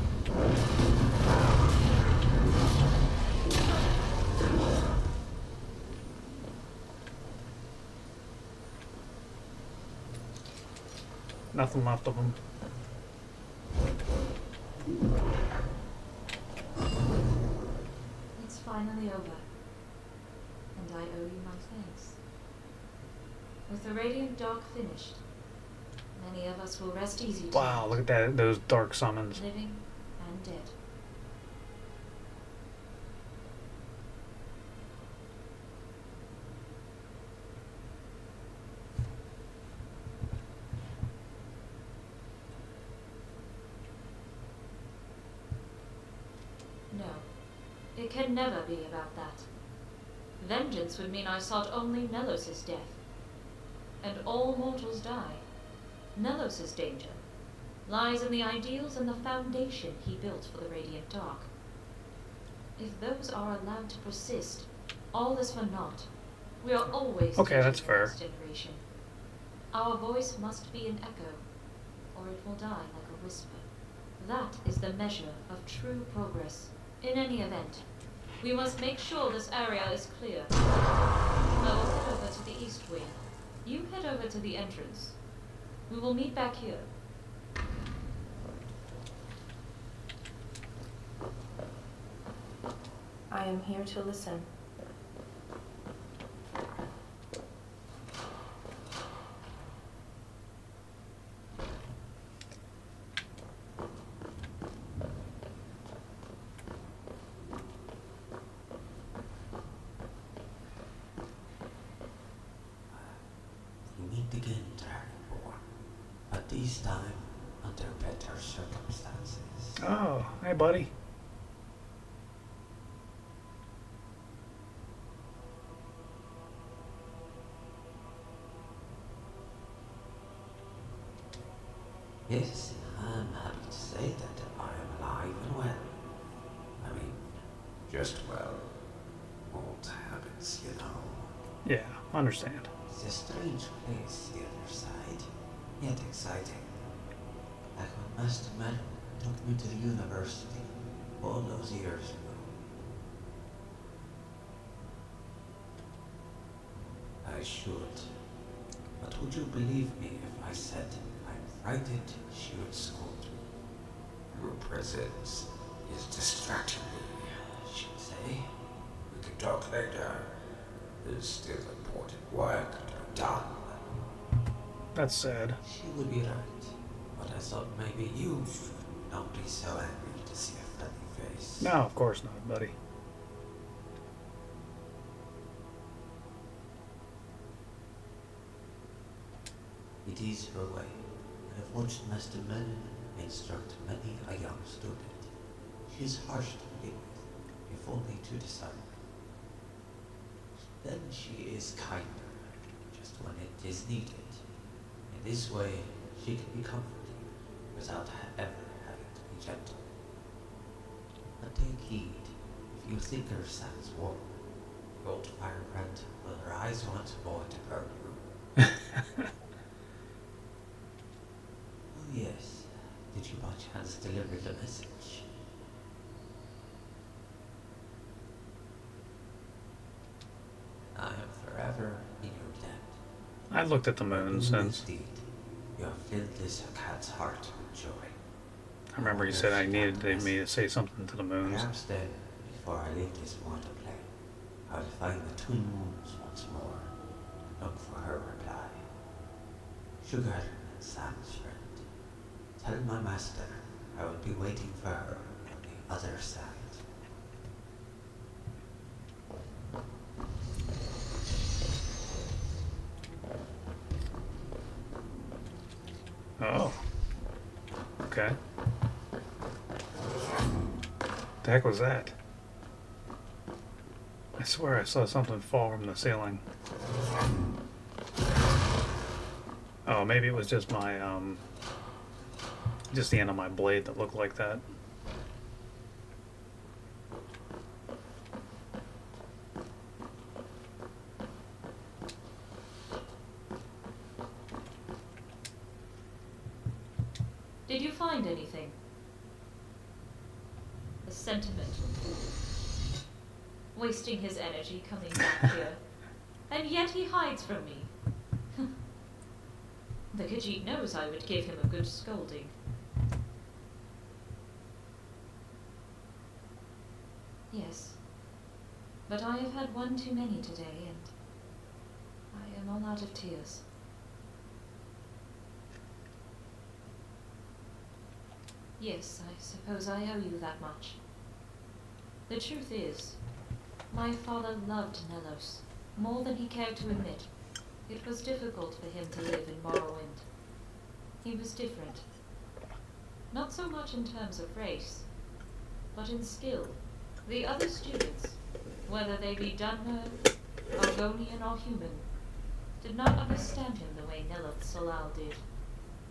Nothing left of them. It's finally over, and I owe you my thanks. With the Radiant Dark finished, many of us will rest easy tonight. Wow, look at that, those dark summons. Living and dead. No, it can never be about that. Vengeance would mean I sought only Nelos's death. And all mortals die. Nelos's danger lies in the ideals and the foundation he built for the Radiant Dark. If those are allowed to persist, all is for naught. We are always Okay, that's teaching the fair. next generation. Our voice must be an echo, or it will die like a whisper. That is the measure of true progress. In any event, we must make sure this area is clear. I will head over to the east wing. You head over to the entrance. We will meet back here. I am here to listen. We meet again, Dragonborn, but this time under better circumstances. Oh, hey, buddy. Yes, I'm happy to say that I am alive and well. I mean, just well. Old habits, you know. Yeah, understand. It's a strange place, the other side, yet exciting. Like when Master Metal took me to the university all those years ago. I should. But would you believe me if I said I'm frightened she would scold me? Your presence is distracting me, I should say. We can talk later. There's still important work to be done. That's sad. She would be right. But I thought maybe you would not be so angry to see a friendly face. No, of course not, buddy. It is her way. I have watched Master Menon instruct many a young student. She is harsh to begin with, if only to disarm. Then she is kinder, just when it is needed. In this way, she can be comforting without ever having to be gentle. But take heed, if you think her sounds warm, the old firebrand will rise once more to burn you. Oh yes, did you by chance deliver the message? I am forever in your debt. I looked at the moon since. Indeed, you have filled this cat's heart with joy. I remember you said I needed me to say something to the moons. Perhaps then, before I leave this mortal plane, I will find the twin moons once more and look for her reply. Sugar and Sam's friend, tell my master I will be waiting for her on the other side. Oh. Okay. The heck was that? I swear I saw something fall from the ceiling. Oh, maybe it was just my, just the end of my blade that looked like that. Did you find anything? The sentimental fool. Wasting his energy coming back here. And yet he hides from me. The Khajiit knows I would give him a good scolding. Yes. But I have had one too many today, and I am all out of tears. Yes, I suppose I owe you that much. The truth is, my father loved Nelos more than he cared to admit. It was difficult for him to live in Morrowind. He was different. Not so much in terms of race, but in skill. The other students, whether they be Dwemer, Argonian or human, did not understand him the way Neloth Solal did.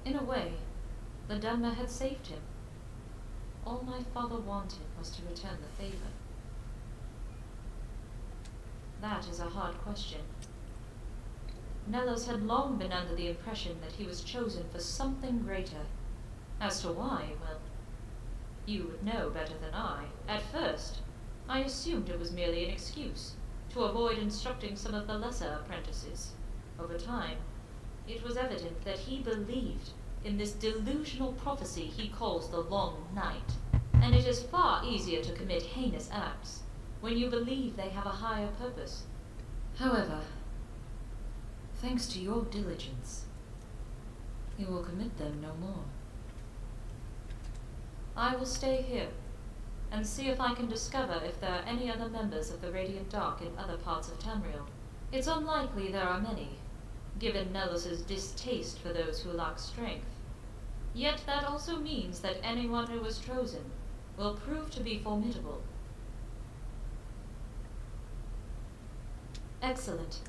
In a way, the Dwemer had saved him. All my father wanted was to return the favor. That is a hard question. Nelos had long been under the impression that he was chosen for something greater. As to why, well, you would know better than I. At first, I assumed it was merely an excuse to avoid instructing some of the lesser apprentices. Over time, it was evident that he believed in this delusional prophecy he calls the Long Night. And it is far easier to commit heinous acts when you believe they have a higher purpose. However, thanks to your diligence, he will commit them no more. I will stay here and see if I can discover if there are any other members of the Radient Dark in other parts of Tamriel. It's unlikely there are many, given Nelos's distaste for those who lack strength. Yet that also means that anyone who was chosen will prove to be formidable. Excellent.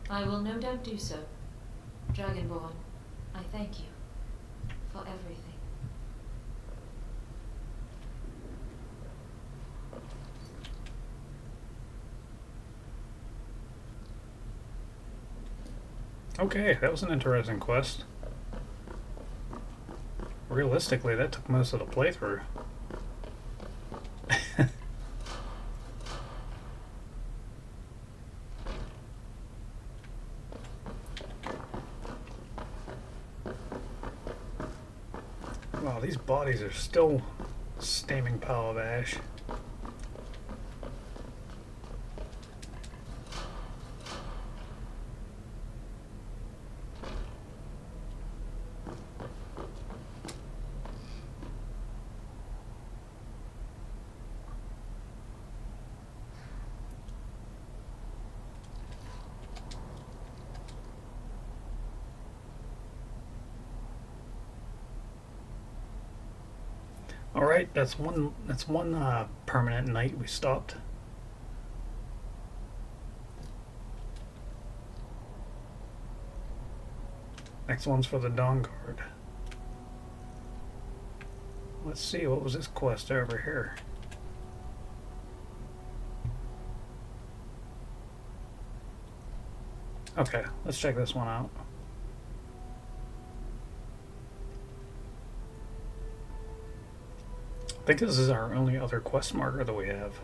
I will no doubt do so. Dragonborn, I thank you for everything. Okay, that was an interesting quest. Realistically, that took most of the playthrough. Wow, these bodies are still steaming pile of ash. All right, that's one permanent night we stopped. Next one's for the Dawn Guard. Let's see, what was this quest over here? Okay, let's check this one out. I think this is our only other quest marker that we have.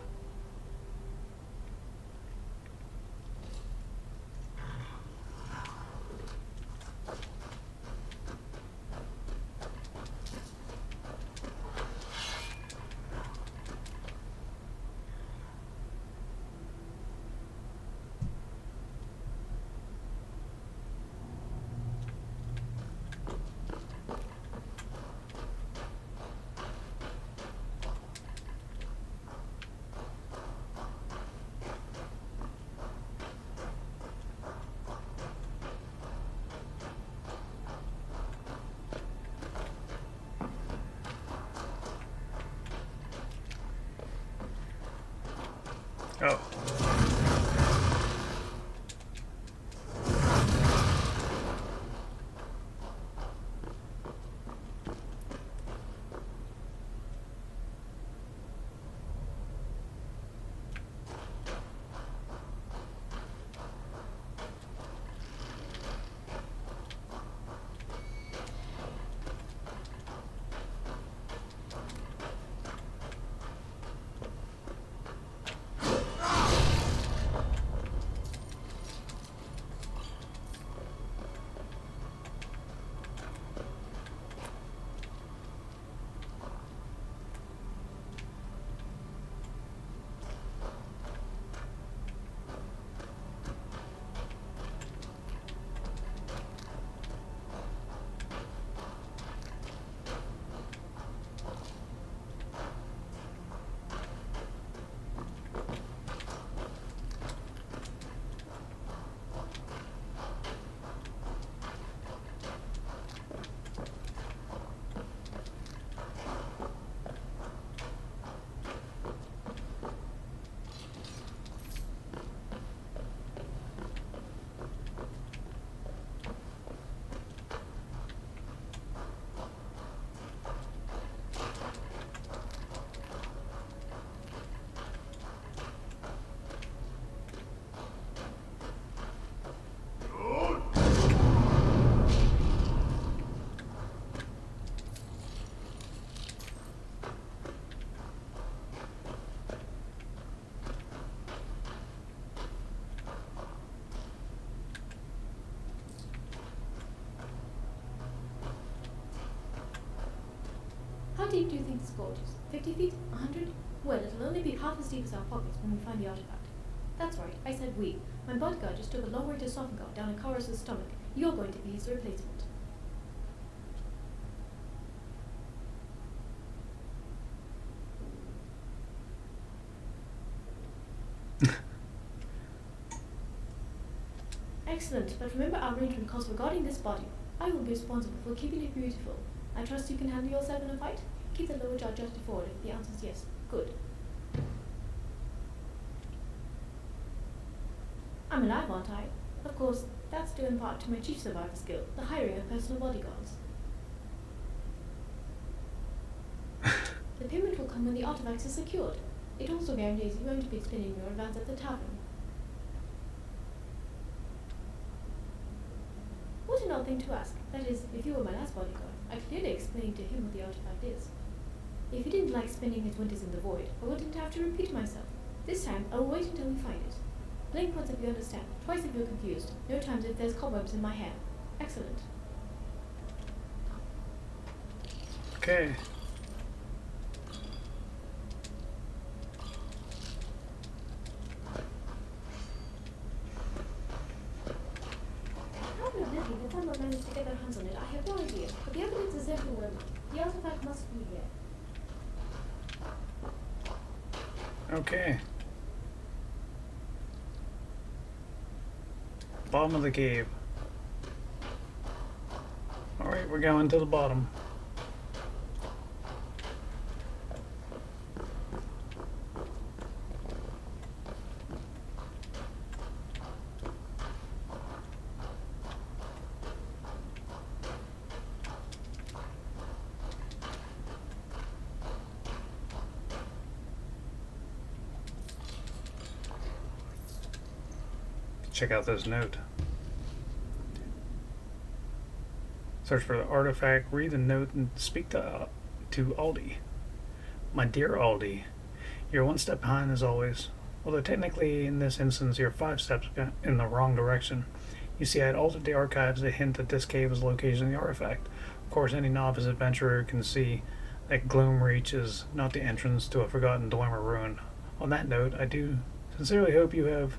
Oh. How deep do you think this gorge is? 50 feet? 100? Well, it'll only be half as deep as our pockets when we find the artifact. That's right, I said we. My bodyguard just took a long way to Sophigar down in Karos' stomach. You're going to be his replacement. Excellent, but remember our arrangement calls for guarding this body. I will be responsible for keeping it beautiful. I trust you can handle yourself in a fight? Keep the lower jaw adjusted forward if the answer is yes. Good. I'm alive, aren't I? Of course, that's due in part to my chief survivor skill, the hiring of personal bodyguards. The payment will come when the artifacts are secured. It also guarantees you won't be spending your advance at the tavern. What an odd thing to ask. That is, if you were my last bodyguard, I clearly explained to him what the artifact is. If he didn't like spending his winters in the void, I wouldn't have to repeat myself. This time, I will wait until we find it. Blink once if you understand, twice if you're confused, no times if there's cobwebs in my hair. Excellent. Okay. How evidently the Thunder managed to get their hands on it, I have no idea, but the evidence is everywhere. The artifact must be here. Okay. Bottom of the cave. Alright, we're going to the bottom. check out this note. Search for the artifact, read the note, and speak to Aldi. My dear Aldi, you're one step behind as always. Although technically in this instance you're 5 steps in the wrong direction. You see, I had altered the archives to hint that this cave is the location of the artifact. Of course, any novice adventurer can see that Blackreach is not the entrance to a forgotten Dwemer ruin. On that note, I do sincerely hope you have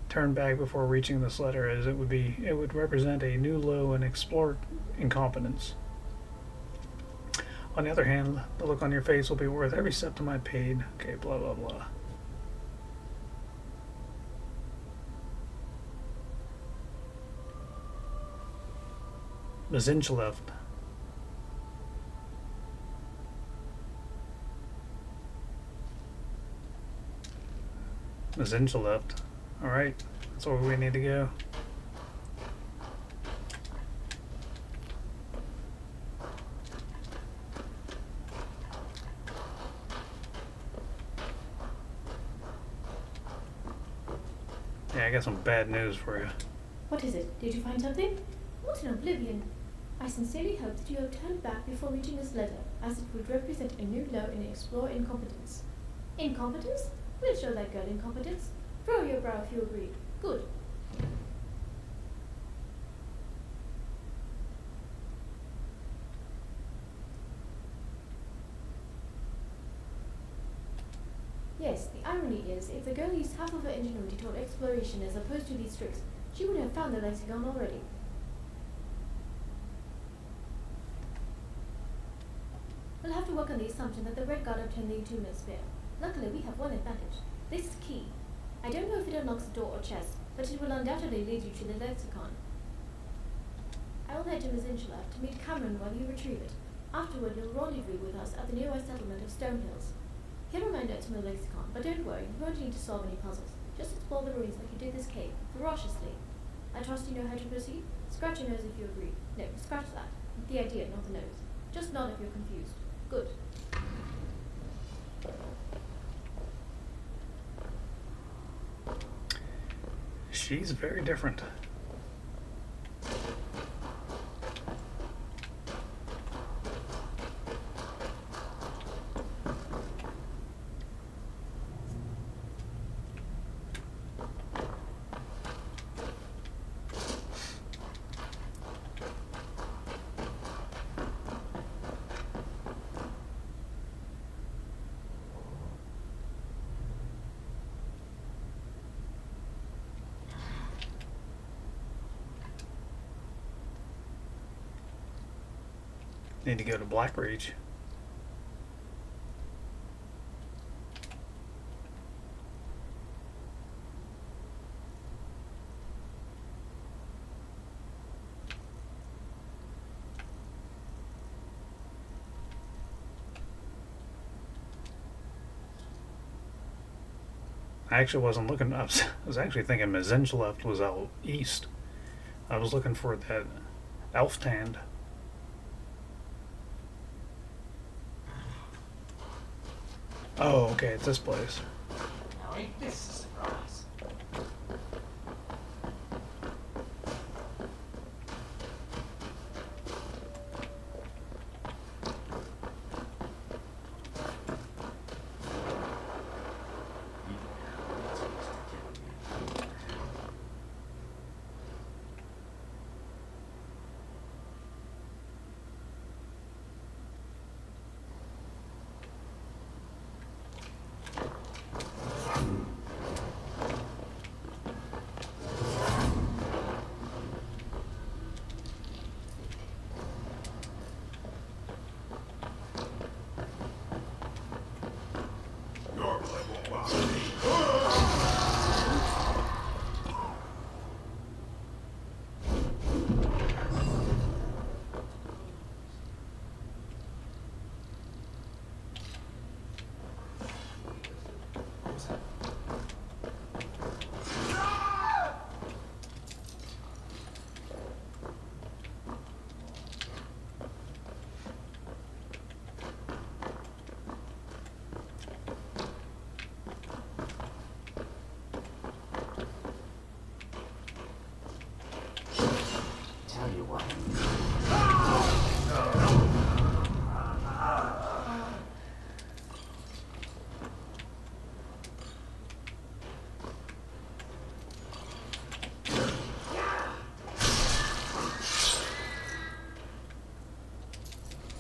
turned back before reaching this letter, as it would represent a new low in explorer incompetence. On the other hand, the look on your face will be worth every step I paid. Okay, blah blah blah. Mazinchlev. Mazinchlev. Alright, that's where we need to go. Yeah, I got some bad news for you. What is it? Did you find something? What an oblivion! I sincerely hope that you have turned back before reading this letter, as it would represent a new low in explorer incompetence. Incompetence? We'll show that girl incompetence. Furrow your brow if you agree. Good. Yes, the irony is, if the girl used half of her ingenuity toward exploration as opposed to these tricks, she would have found the lexicon already. We'll have to work on the assumption that the Red Guard obtained the attunement sphere. Luckily, we have one advantage. This key. I don't know if it unlocks the door or chest, but it will undoubtedly lead you to the lexicon. I will head to Mazinchlev to meet Cameron while you retrieve it. Afterward, you'll rendezvous with us at the nearby settlement of Stonehills. He'll remind us from the lexicon, but don't worry, you won't need to solve any puzzles. Just explore the ruins like you did this cave, ferociously. I trust you know how to proceed? Scratch your nose if you agree. No, scratch that. The idea, not the nose. Just nod if you're confused. Good. She's very different. Need to go to Blackreach. I actually wasn't looking. I was actually thinking Mazinchlev was out east. I was looking for that Elftand. Oh, okay, it's this place. Now ain't this a surprise?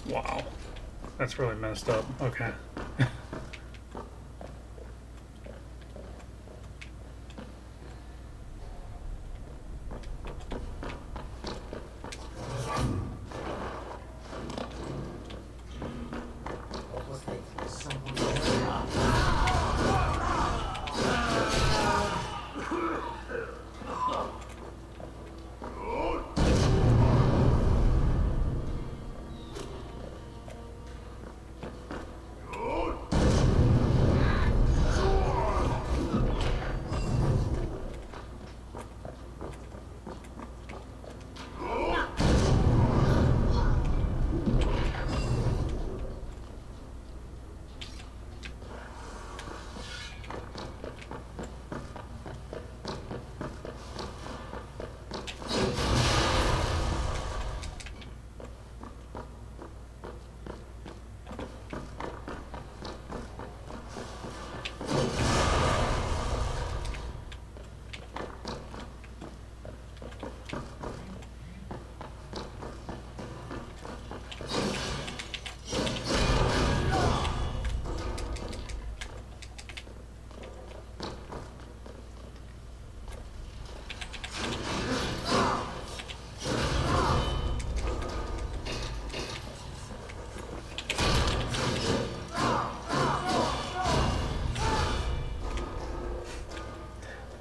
Wow. That's really messed up. Okay.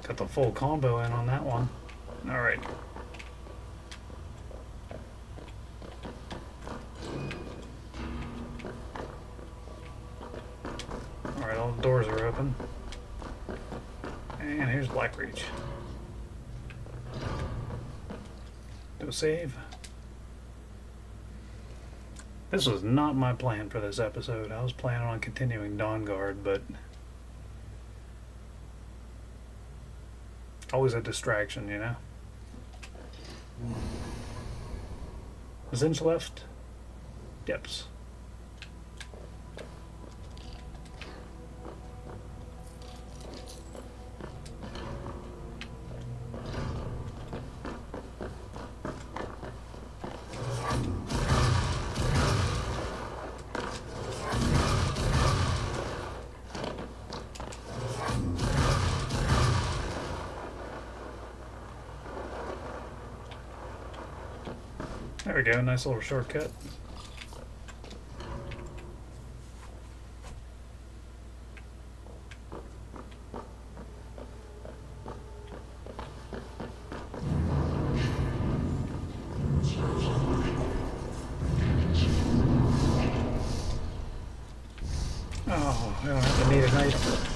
Got the full combo in on that one. Alright. Alright, all the doors are open. And here's Blackreach. Do a save. This was not my plan for this episode. I was planning on continuing Dawnguard, but always a distraction, you know? Zinch left? Yeps. There we go, nice little shortcut. Oh, I don't have to need a knife.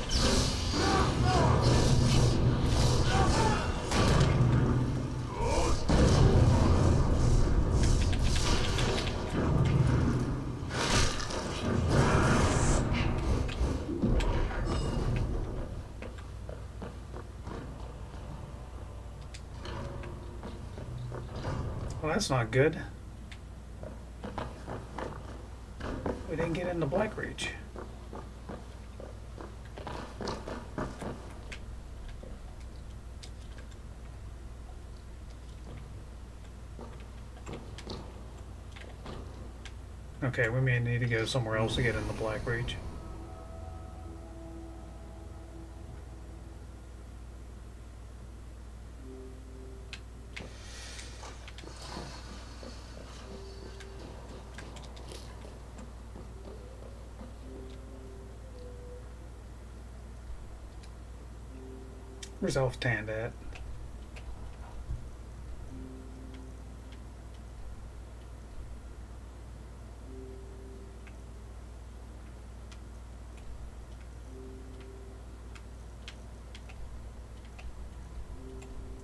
Well, that's not good. We didn't get into Blackreach. Okay, we may need to go somewhere else to get into Blackreach. Where's Elf Tand at?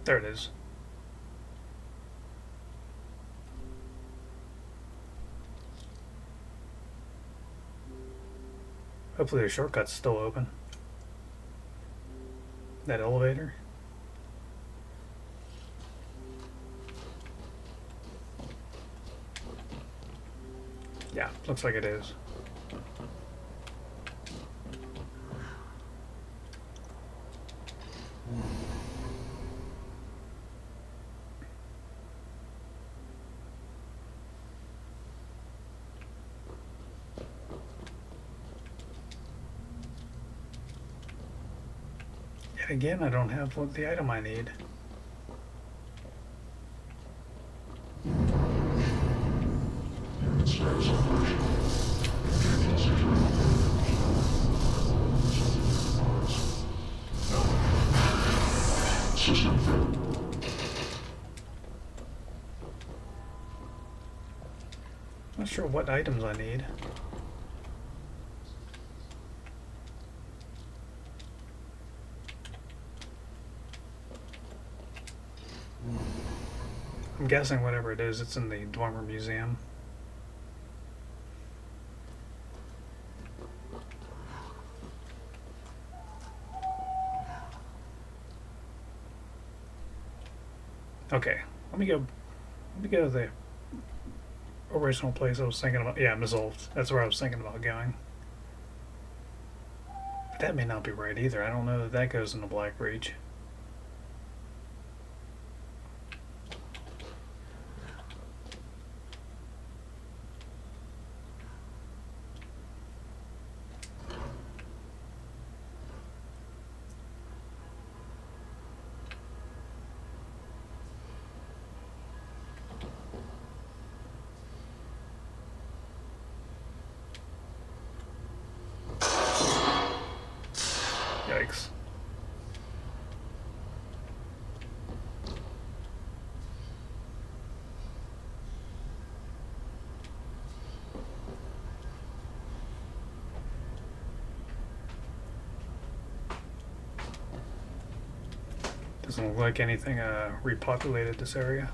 There it is. Hopefully the shortcut's still open. That elevator. Yeah, looks like it is. Yet again, I don't have the item I need. Not sure what items I need. I'm guessing whatever it is, it's in the Dwemer Museum. Okay, let me go to the original place I was thinking about. Yeah, Missolved. That's where I was thinking about going. But that may not be right either. I don't know that that goes into Blackreach. Yikes. Doesn't look like anything repopulated this area.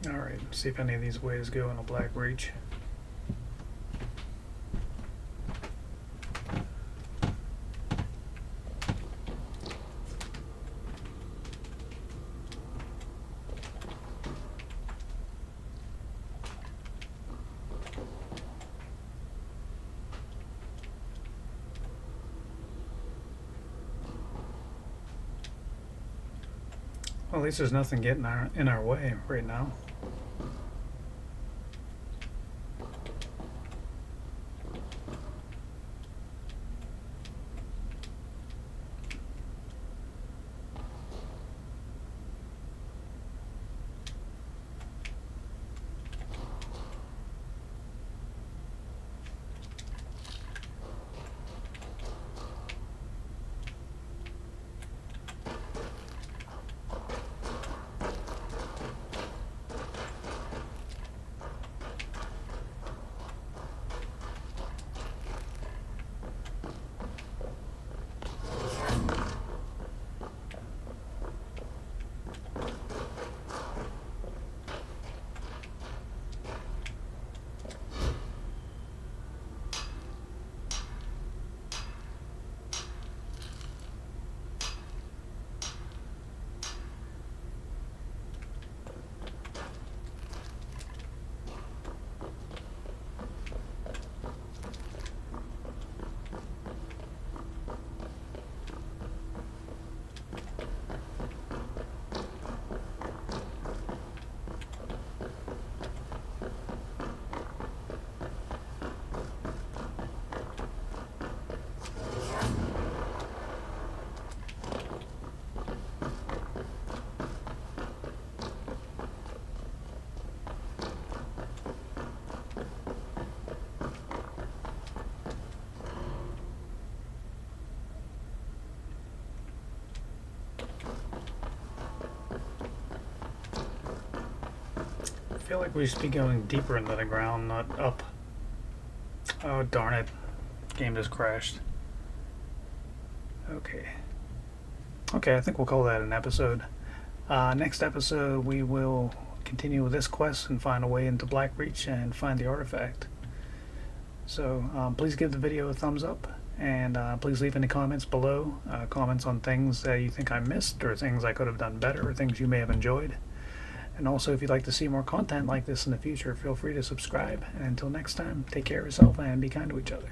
Alright, see if any of these ways go into Blackreach. Well, at least there's nothing getting in our way right now. feel like we should be going deeper into the ground, not up. Oh, darn it. Game just crashed. Okay. Okay, I think we'll call that an episode. Next episode, we will continue with this quest and find a way into Blackreach and find the artifact. So, please give the video a thumbs up, and please leave any comments below. Comments on things that you think I missed, or things I could have done better, or things you may have enjoyed. And also, if you'd like to see more content like this in the future, feel free to subscribe. And until next time, take care of yourself and be kind to each other.